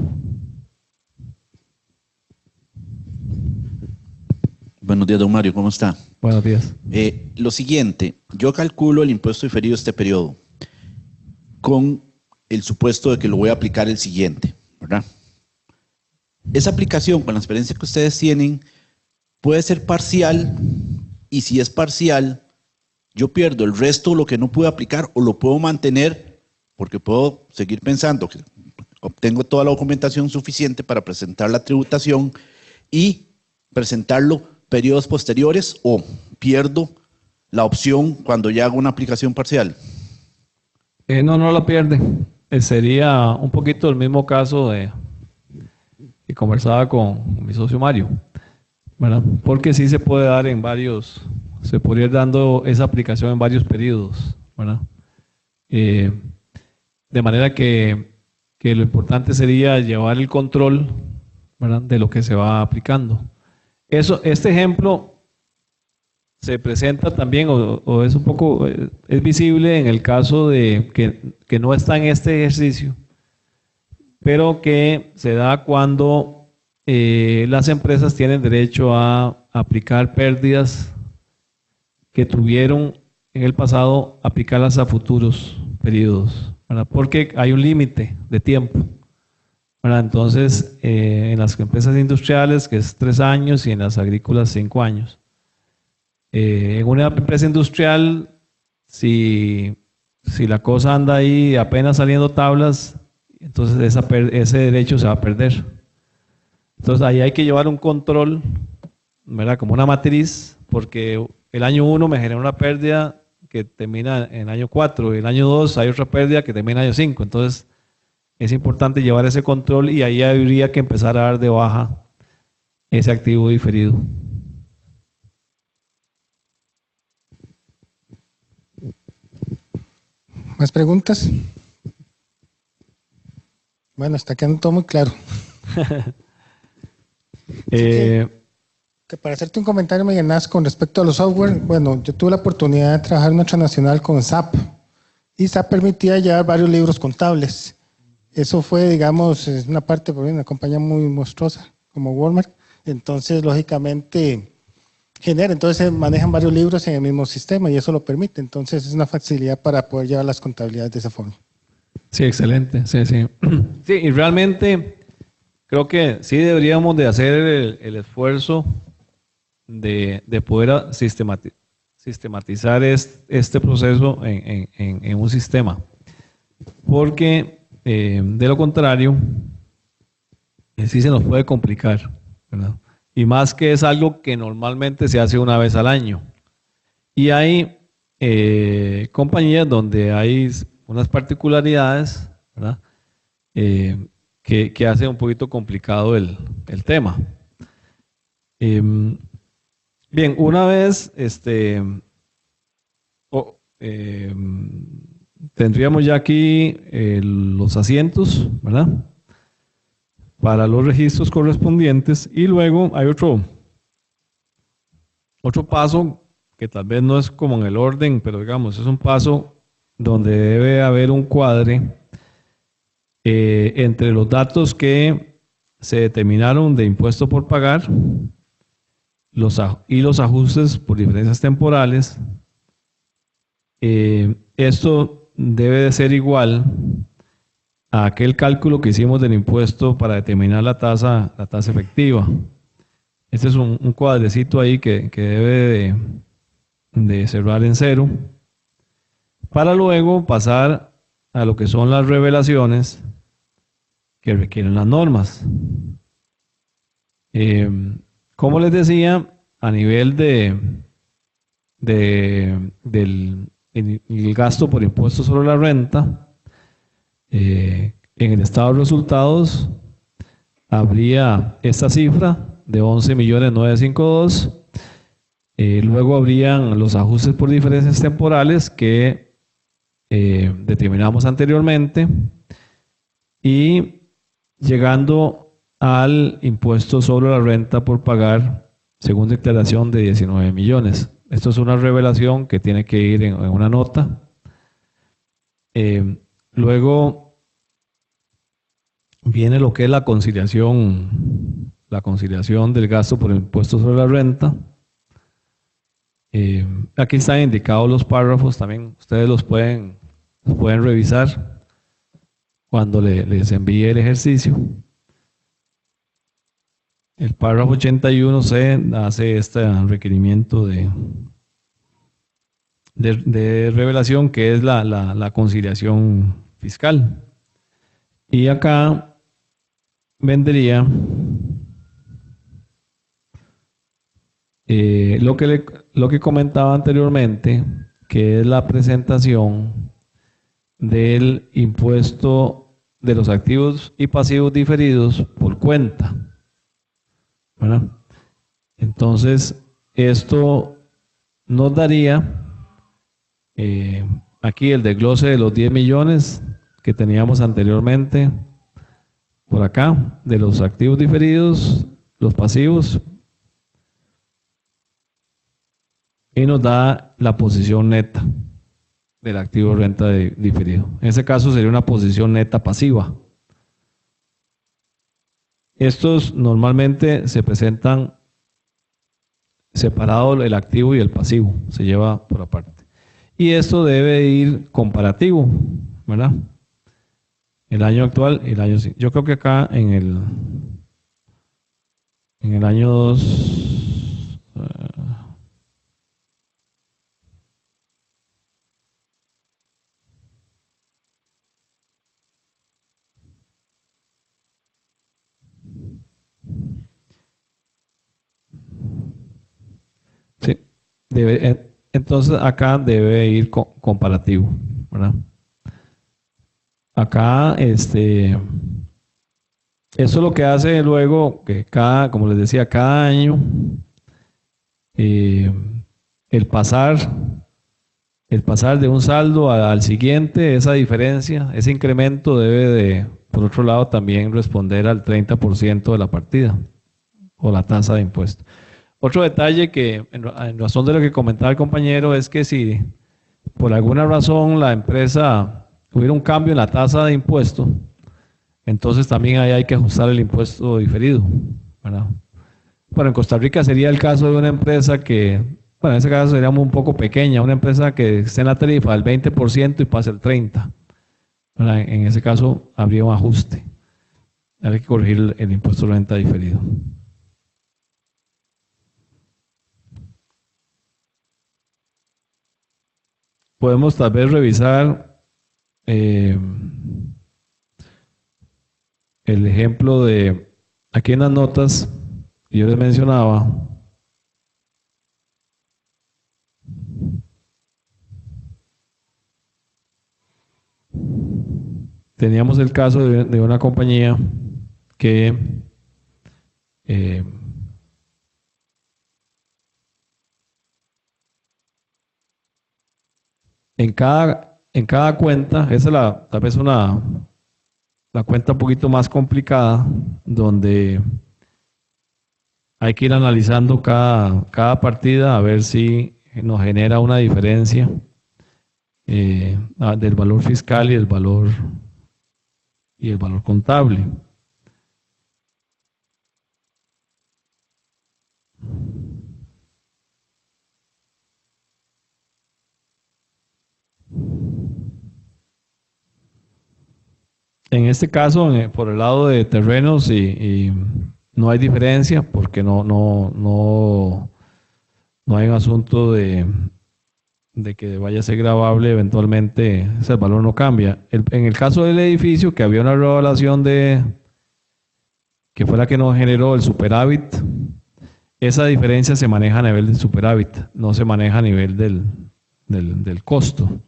Buenos días, don Mario, ¿cómo está? Buenos días. Lo siguiente, yo calculo el impuesto diferido este periodo con el supuesto de que lo voy a aplicar el siguiente, ¿verdad? Esa aplicación, con la experiencia que ustedes tienen, puede ser parcial, y si es parcial, yo pierdo el resto, lo que no pude aplicar, o lo puedo mantener, porque puedo seguir pensando que obtengo toda la documentación suficiente para presentar la tributación y presentarlo periodos posteriores, o pierdo la opción cuando ya hago una aplicación parcial. No la pierde. Sería un poquito el mismo caso que conversaba con mi socio Mario, ¿verdad? Porque sí se puede dar se podría ir dando esa aplicación en varios periodos, ¿verdad? De manera que lo importante sería llevar el control, ¿verdad?, de lo que se va aplicando. Este ejemplo se presenta también, o es un poco, es visible en el caso de que no está en este ejercicio, pero que se da cuando las empresas tienen derecho a aplicar pérdidas que tuvieron en el pasado, aplicarlas a futuros periodos, ¿verdad? Porque hay un límite de tiempo, ¿verdad? Entonces, en las empresas industriales, que es 3 años, y en las agrícolas 5 años. En una empresa industrial, si la cosa anda ahí apenas saliendo tablas, entonces ese derecho se va a perder. Entonces ahí hay que llevar un control, ¿verdad?, como una matriz, porque el año 1 me genera una pérdida que termina en el año 4, y el año 2 hay otra pérdida que termina en el año 5. Entonces es importante llevar ese control, y ahí habría que empezar a dar de baja ese activo diferido. ¿Más preguntas? Bueno, está quedando todo muy claro. Que para hacerte un comentario, Miguel Naz, con respecto a los software, bueno, yo tuve la oportunidad de trabajar en una transnacional con SAP, y SAP permitía llevar varios libros contables. Eso fue, digamos, es una parte, por una compañía muy monstruosa como Walmart. Entonces, lógicamente, entonces se manejan varios libros en el mismo sistema, y eso lo permite. Entonces, es una facilidad para poder llevar las contabilidades de esa forma. Sí, excelente. Sí. Sí, y realmente creo que sí deberíamos de hacer el esfuerzo de poder sistematizar este proceso en un sistema. Porque de lo contrario, sí se nos puede complicar, ¿verdad? Y más que es algo que normalmente se hace una vez al año. Y hay compañías donde hay unas particularidades, ¿verdad?, que hace un poquito complicado el tema. Bien, una vez tendríamos ya aquí los asientos, ¿verdad? Para los registros correspondientes. Y luego hay otro paso que tal vez no es como en el orden, pero digamos, es un paso donde debe haber un cuadre entre los datos que se determinaron de impuesto por pagar y los ajustes por diferencias temporales. Esto debe de ser igual a aquel cálculo que hicimos del impuesto para determinar la tasa efectiva. Este es un cuadrecito ahí que debe de cerrar en cero, para luego pasar a lo que son las revelaciones que requieren las normas. Como les decía, a nivel del el gasto por impuestos sobre la renta, en el estado de resultados habría esta cifra de 11.952.000. Luego habrían los ajustes por diferencias temporales que determinamos anteriormente, y llegando al impuesto sobre la renta por pagar según declaración de 19 millones. Esto es una revelación que tiene que ir en una nota. Luego viene lo que es la conciliación del gasto por impuesto sobre la renta. Aquí están indicados los párrafos, también ustedes los pueden revisar cuando les envíe el ejercicio. El párrafo 81C hace este requerimiento de revelación, que es la conciliación fiscal. Y acá vendría lo que comentaba anteriormente, que es la presentación del impuesto de los activos y pasivos diferidos por cuenta, ¿verdad? Entonces, esto nos daría aquí el desglose de los 10 millones que teníamos anteriormente por acá, de los activos diferidos, los pasivos, y nos da la posición neta del activo renta diferido. En ese caso sería una posición neta pasiva. Estos normalmente se presentan separado, el activo y el pasivo, se lleva por aparte. Y esto debe ir comparativo, ¿verdad? El año actual y el año siguiente. Yo creo que acá en el año 2, sí, entonces acá debe ir comparativo, ¿verdad? Acá, eso es lo que hace luego que como les decía, cada año, el pasar de un saldo al siguiente, esa diferencia, ese incremento debe de, por otro lado, también responder al 30% de la partida o la tasa de impuesto. Otro detalle que, en razón de lo que comentaba el compañero, es que si por alguna razón la empresa hubiera un cambio en la tasa de impuesto, entonces también ahí hay que ajustar el impuesto diferido, ¿verdad? Bueno, en Costa Rica sería el caso de una empresa que, bueno, en ese caso sería un poco pequeña, una empresa que esté en la tarifa del 20% y pase el 30%, ¿verdad? En ese caso habría un ajuste. Hay que corregir el impuesto de renta diferido. Podemos tal vez revisar el ejemplo de, aquí en las notas, yo les mencionaba, teníamos el caso de una compañía que en cada en cada cuenta, esa es tal vez la cuenta un poquito más complicada, donde hay que ir analizando cada partida a ver si nos genera una diferencia del valor fiscal y el valor contable. En este caso, por el lado de terrenos, y no hay diferencia porque no hay un asunto de que vaya a ser gravable, eventualmente ese valor no cambia. En el caso del edificio, que había una revaluación que fue la que nos generó el superávit, esa diferencia se maneja a nivel del superávit, no se maneja a nivel del costo.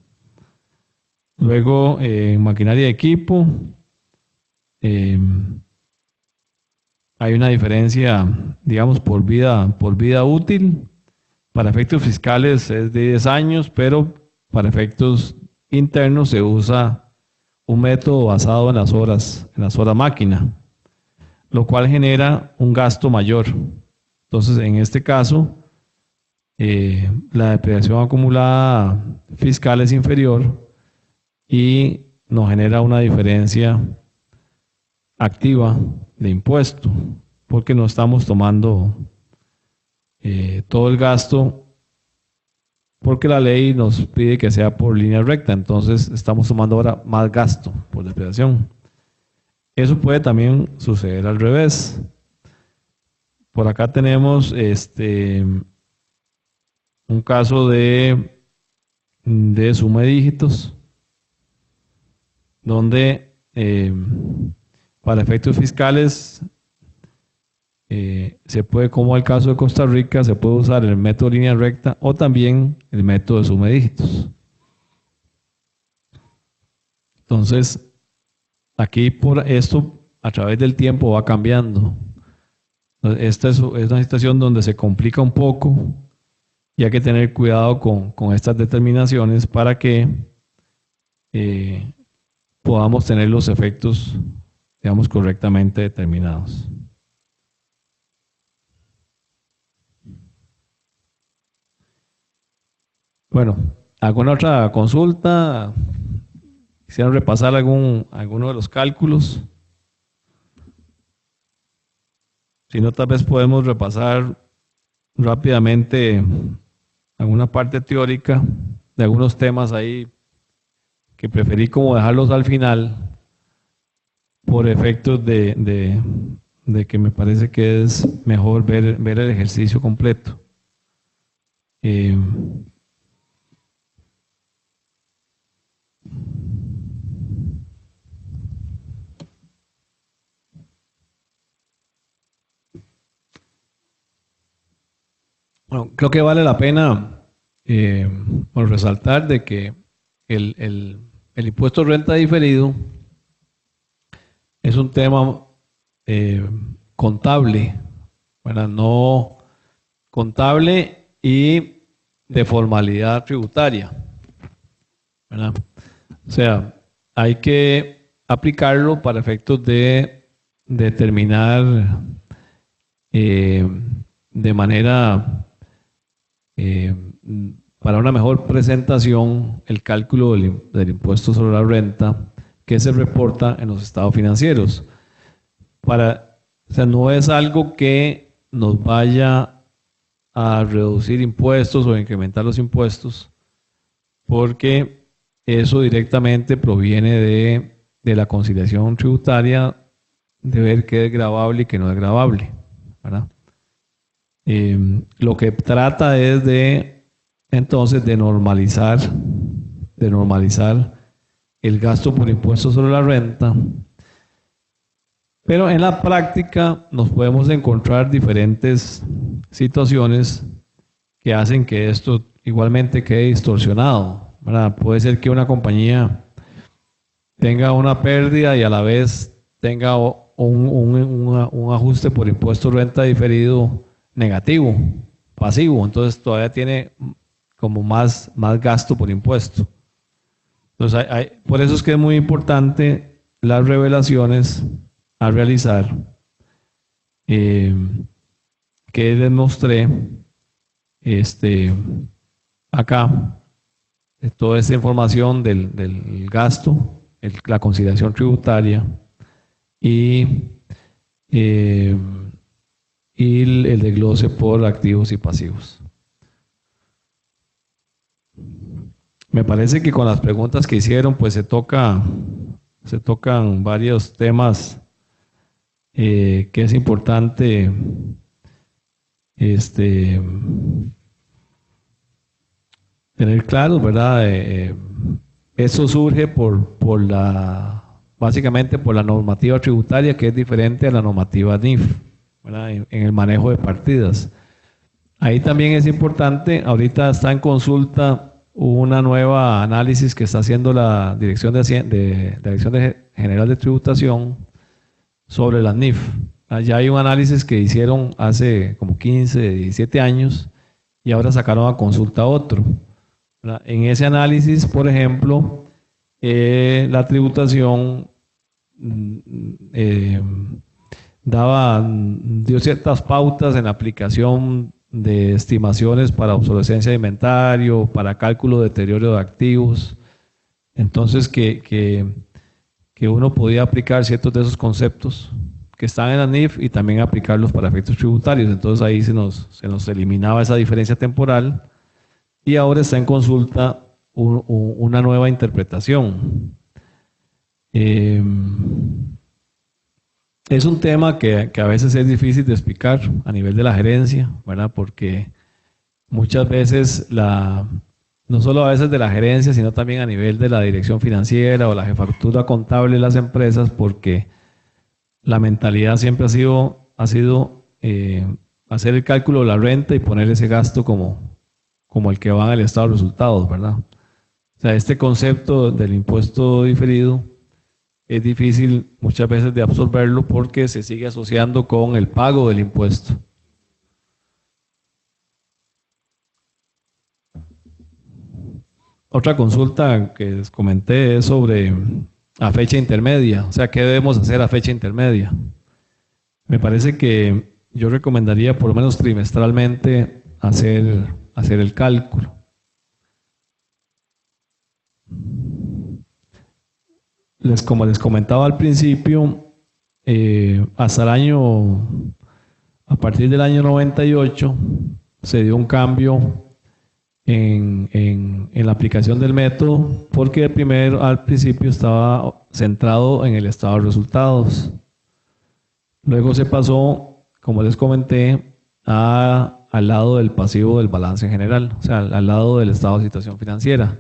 Luego, en maquinaria y equipo, hay una diferencia, digamos, por vida útil. Para efectos fiscales es de 10 años, pero para efectos internos se usa un método basado en las horas máquina, lo cual genera un gasto mayor. Entonces, en este caso, la depreciación acumulada fiscal es inferior y nos genera una diferencia activa de impuesto, porque no estamos tomando todo el gasto, porque la ley nos pide que sea por línea recta, entonces estamos tomando ahora más gasto por depreciación. Eso puede también suceder al revés. Por acá tenemos un caso de suma de dígitos, donde para efectos fiscales se puede, como el caso de Costa Rica, se puede usar el método de línea recta o también el método de suma de dígitos. Entonces, aquí por esto, a través del tiempo va cambiando. Esta es una situación donde se complica un poco y hay que tener cuidado con estas determinaciones para que podamos tener los efectos, digamos, correctamente determinados. Bueno, ¿alguna otra consulta? ¿Quisieran repasar alguno de los cálculos? Si no, tal vez podemos repasar rápidamente alguna parte teórica de algunos temas ahí que preferí como dejarlos al final por efectos de que me parece que es mejor ver el ejercicio completo. Bueno, creo que vale la pena resaltar de que el impuesto de renta diferido es un tema contable, ¿verdad? No contable y de formalidad tributaria, ¿verdad? O sea, hay que aplicarlo para efectos de determinar de manera para una mejor presentación el cálculo del impuesto sobre la renta que se reporta en los estados financieros. O sea, no es algo que nos vaya a reducir impuestos o incrementar los impuestos, porque eso directamente proviene de la conciliación tributaria, de ver qué es gravable y qué no es gravable, ¿verdad? Lo que trata es entonces de normalizar el gasto por impuestos sobre la renta, pero en la práctica nos podemos encontrar diferentes situaciones que hacen que esto igualmente quede distorsionado, ¿verdad? Puede ser que una compañía tenga una pérdida y a la vez tenga un ajuste por impuesto de renta diferido negativo, pasivo, entonces todavía tiene como más gasto por impuesto. Entonces, por eso es que es muy importante las revelaciones a realizar, que les mostré acá, toda esta información del gasto, la consideración tributaria y, eh, y el desglose por activos y pasivos. Me parece que con las preguntas que hicieron, pues se tocan varios temas que es importante tener claros, ¿verdad? Eso surge básicamente por la normativa tributaria, que es diferente a la normativa NIF, ¿verdad? En el manejo de partidas. Ahí también es importante, ahorita está en consulta una nueva análisis que está haciendo la Dirección General de Tributación sobre las NIF. Ya hay un análisis que hicieron hace como 15, 17 años y ahora sacaron a consulta otro. En ese análisis, por ejemplo, la tributación dio ciertas pautas en la aplicación de estimaciones para obsolescencia de inventario, para cálculo de deterioro de activos. Entonces, que uno podía aplicar ciertos de esos conceptos que están en la NIF y también aplicarlos para efectos tributarios. Entonces ahí se nos eliminaba esa diferencia temporal y ahora está en consulta una nueva interpretación. Es un tema que a veces es difícil de explicar a nivel de la gerencia, ¿verdad? Porque muchas veces no solo a veces de la gerencia, sino también a nivel de la dirección financiera o la jefatura contable de las empresas, porque la mentalidad siempre ha sido hacer el cálculo de la renta y poner ese gasto como el que va en el estado de resultados, ¿verdad? O sea, este concepto del impuesto diferido es difícil muchas veces de absorberlo porque se sigue asociando con el pago del impuesto. Otra consulta que les comenté es sobre a fecha intermedia, o sea, ¿qué debemos hacer a fecha intermedia? Me parece que yo recomendaría por lo menos trimestralmente hacer el cálculo. Como les comentaba al principio, a partir del año 98 se dio un cambio en la aplicación del método, porque al principio estaba centrado en el estado de resultados. Luego se pasó, como les comenté, al lado del pasivo del balance general, o sea, al lado del estado de situación financiera.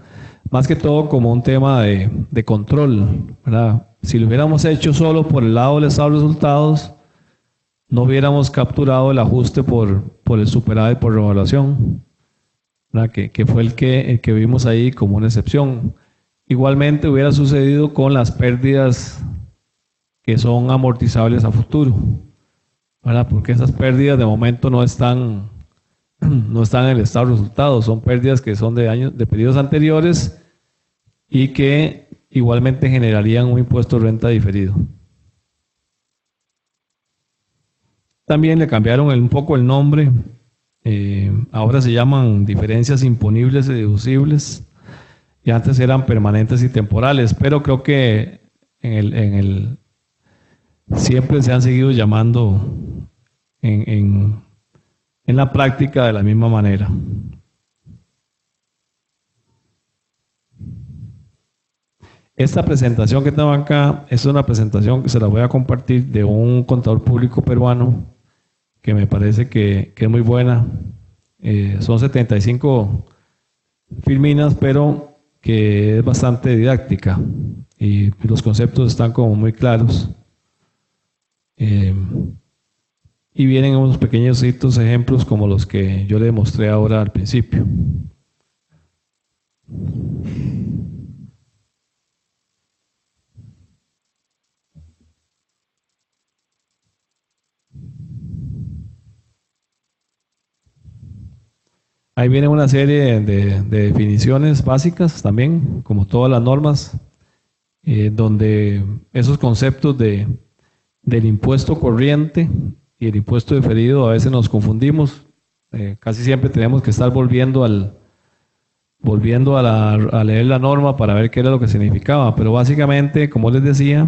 Más que todo como un tema de control, ¿verdad? Si lo hubiéramos hecho solo por el lado del estado de resultados, no hubiéramos capturado el ajuste por el superávit por revaluación, ¿verdad? Que fue el que vimos ahí como una excepción. Igualmente hubiera sucedido con las pérdidas que son amortizables a futuro, ¿verdad? Porque esas pérdidas de momento no están en el estado de resultados, son pérdidas que son de periodos anteriores y que igualmente generarían un impuesto de renta diferido. También le cambiaron un poco el nombre, ahora se llaman diferencias imponibles y deducibles, y antes eran permanentes y temporales, pero creo que siempre se han seguido llamando en la práctica de la misma manera. Esta presentación que tengo acá es una presentación que se la voy a compartir de un contador público peruano que me parece que es muy buena. Son 75 filminas, pero que es bastante didáctica y los conceptos están como muy claros. Y vienen unos pequeños ejemplos como los que yo le mostré ahora al principio. Ahí viene una serie de definiciones básicas también, como todas las normas, donde esos conceptos del impuesto corriente y el impuesto diferido a veces nos confundimos. Casi siempre tenemos que estar volviendo a leer la norma para ver qué era lo que significaba. Pero básicamente, como les decía,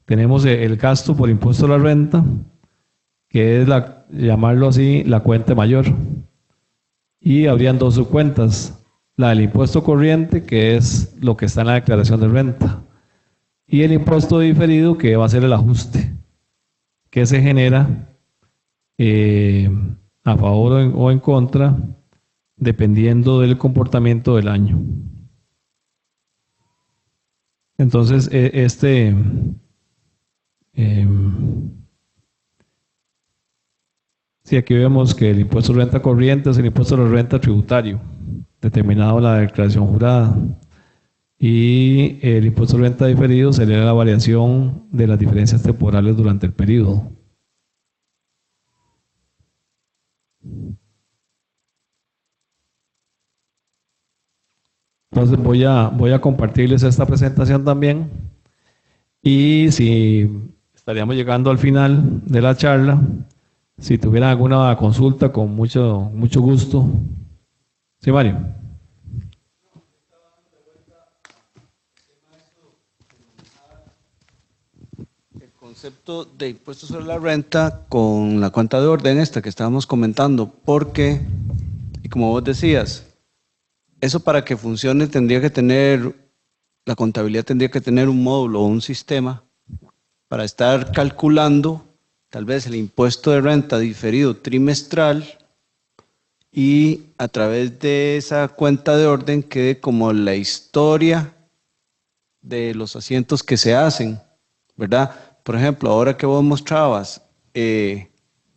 tenemos el gasto por impuesto a la renta, que es llamarlo así, la cuenta mayor. Y habrían dos subcuentas: la del impuesto corriente, que es lo que está en la declaración de renta, y el impuesto diferido, que va a ser el ajuste que se genera a favor o en contra, dependiendo del comportamiento del año. Entonces, sí, aquí vemos que el impuesto de renta corriente es el impuesto de la renta tributario, determinado en la declaración jurada. Y el impuesto de renta diferido sería la variación de las diferencias temporales durante el periodo. Entonces voy a compartirles esta presentación también, y si estaríamos llegando al final de la charla, si tuvieran alguna consulta, con mucho gusto. Sí, Mario. El concepto de impuesto sobre la renta con la cuenta de orden esta que estábamos comentando, porque, y como vos decías, eso para que funcione la contabilidad tendría que tener un módulo o un sistema para estar calculando tal vez el impuesto de renta diferido trimestral, y a través de esa cuenta de orden quede como la historia de los asientos que se hacen, ¿verdad? Por ejemplo, ahora que vos mostrabas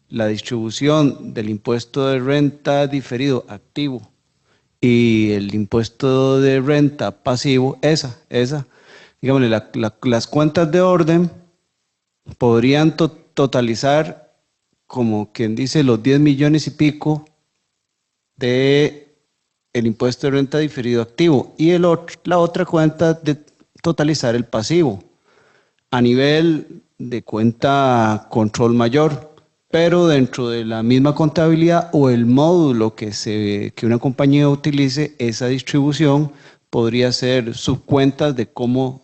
la distribución del impuesto de renta diferido activo y el impuesto de renta pasivo, digámosle, las cuentas de orden podrían totalizar, como quien dice, los 10 millones y pico de el impuesto de renta diferido activo, y la otra cuenta de totalizar el pasivo a nivel de cuenta control mayor, pero dentro de la misma contabilidad o el módulo que una compañía utilice, esa distribución podría ser subcuentas de cómo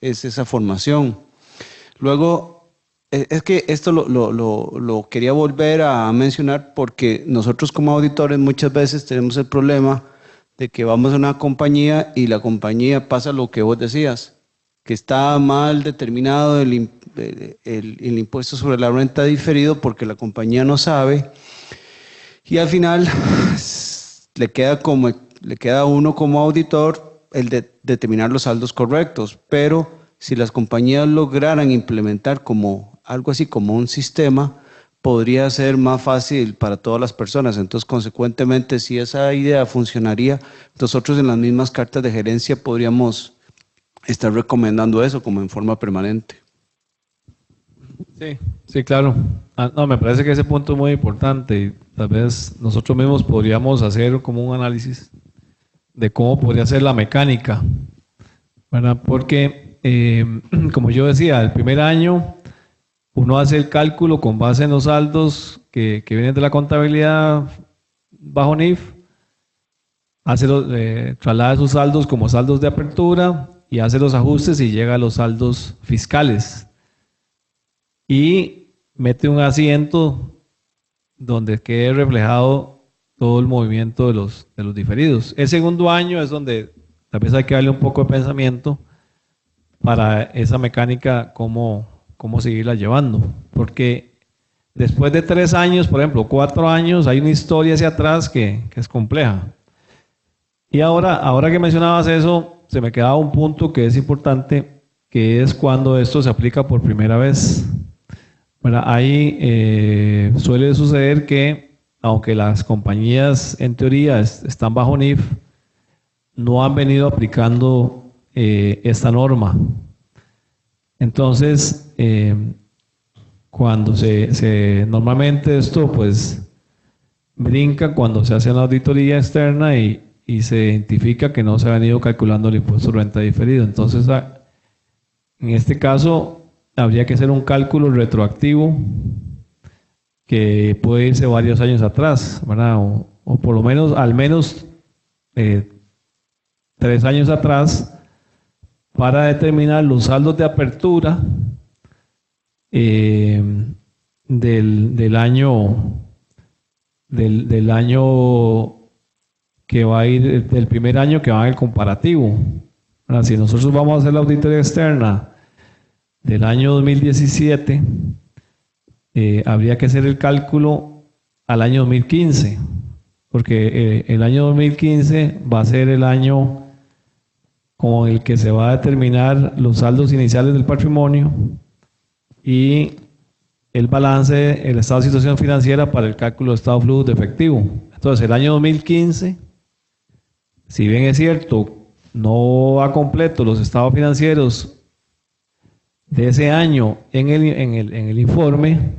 es esa formación. Luego, es que esto lo quería volver a mencionar porque nosotros como auditores muchas veces tenemos el problema de que vamos a una compañía y la compañía pasa lo que vos decías, que está mal determinado el impuesto sobre la renta diferido porque la compañía no sabe, y al final le queda a uno como auditor el de determinar los saldos correctos. Pero si las compañías lograran implementar como algo así como un sistema, podría ser más fácil para todas las personas. Entonces, consecuentemente, si esa idea funcionaría, nosotros en las mismas cartas de gerencia podríamos estar recomendando eso como en forma permanente. Sí, claro. No, me parece que ese punto es muy importante, y tal vez nosotros mismos podríamos hacer como un análisis de cómo podría ser la mecánica, ¿verdad? Porque, como yo decía, el primer año uno hace el cálculo con base en los saldos que vienen de la contabilidad bajo NIF, traslada esos saldos como saldos de apertura y hace los ajustes y llega a los saldos fiscales. Y mete un asiento donde quede reflejado todo el movimiento de los diferidos. El segundo año es donde tal vez hay que darle un poco de pensamiento para esa mecánica, cómo seguirla llevando. Porque después de 3 años, por ejemplo, 4 años, hay una historia hacia atrás que es compleja. Y ahora que mencionabas eso, se me quedaba un punto que es importante, que es cuando esto se aplica por primera vez. Bueno, ahí suele suceder que, aunque las compañías en teoría están bajo NIF, no han venido aplicando esta norma. Entonces, cuando normalmente esto pues brinca cuando se hace una auditoría externa y se identifica que no se ha venido calculando el impuesto de renta diferido. Entonces, en este caso, habría que hacer un cálculo retroactivo que puede irse varios años atrás, ¿verdad? O por lo menos, al menos 3 años atrás, para determinar los saldos de apertura del año que va a ir, del primer año que va en el comparativo. Ahora, si nosotros vamos a hacer la auditoría externa del año 2017, habría que hacer el cálculo al año 2015, porque el año 2015 va a ser el año con el que se va a determinar los saldos iniciales del patrimonio y el balance, el estado de situación financiera para el cálculo de estado de flujo de efectivo. Entonces, el año 2015, si bien es cierto, no va completo los estados financieros de ese año en el informe,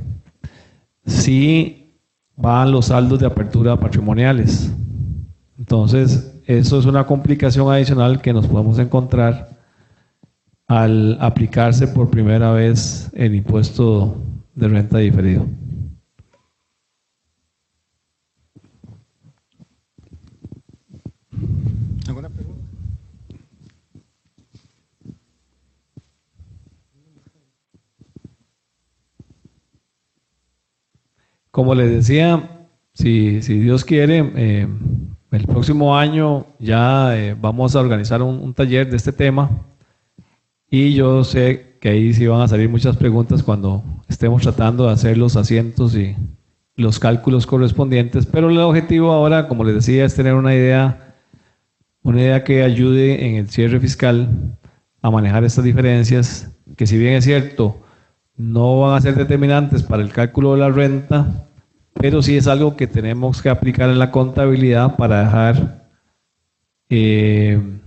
sí van los saldos de apertura patrimoniales. Entonces, eso es una complicación adicional que nos podemos encontrar al aplicarse por primera vez el impuesto de renta diferido. ¿Alguna pregunta? Como les decía, si Dios quiere, el próximo año ya vamos a organizar un taller de este tema y yo sé que ahí sí van a salir muchas preguntas cuando estemos tratando de hacer los asientos y los cálculos correspondientes, pero el objetivo ahora, como les decía, es tener una idea que ayude en el cierre fiscal a manejar estas diferencias, que si bien es cierto, no van a ser determinantes para el cálculo de la renta, pero sí es algo que tenemos que aplicar en la contabilidad para dejar bien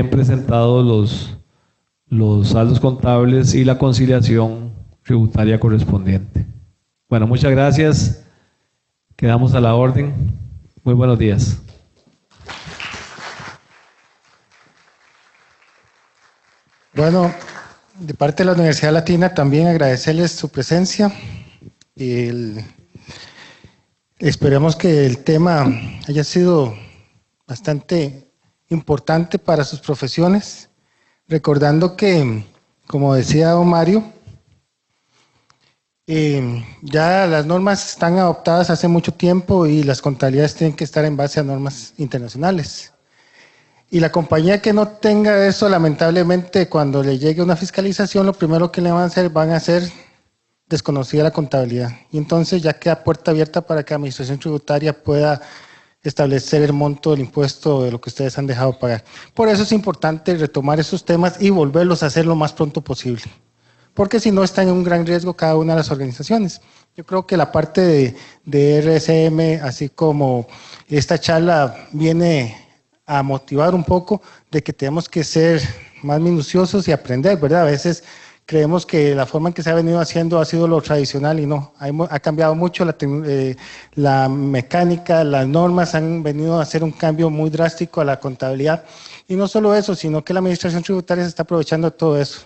presentados los saldos contables y la conciliación tributaria correspondiente. Bueno, muchas gracias. Quedamos a la orden. Muy buenos días. Bueno, de parte de la Universidad Latina también agradecerles su presencia. Esperemos que el tema haya sido bastante importante para sus profesiones, recordando que, como decía don Mario, ya las normas están adoptadas hace mucho tiempo y las contabilidades tienen que estar en base a normas internacionales. Y la compañía que no tenga eso, lamentablemente, cuando le llegue una fiscalización, lo primero que le van a hacer desconocida la contabilidad. Y entonces ya queda puerta abierta para que la administración tributaria pueda establecer el monto del impuesto de lo que ustedes han dejado pagar. Por eso es importante retomar esos temas y volverlos a hacer lo más pronto posible, porque si no están en un gran riesgo cada una de las organizaciones. Yo creo que la parte de RSM, así como esta charla, viene a motivar un poco de que tenemos que ser más minuciosos y aprender, ¿verdad? A veces creemos que la forma en que se ha venido haciendo ha sido lo tradicional y no, ha cambiado mucho la mecánica, las normas han venido a hacer un cambio muy drástico a la contabilidad. Y no solo eso, sino que la administración tributaria se está aprovechando de todo eso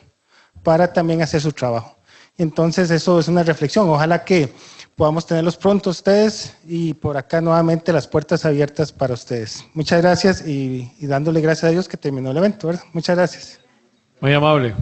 para también hacer su trabajo. Entonces eso es una reflexión, ojalá que podamos tenerlos pronto ustedes y por acá nuevamente las puertas abiertas para ustedes. Muchas gracias y dándole gracias a Dios que terminó el evento, ¿verdad? Muchas gracias. Muy amable.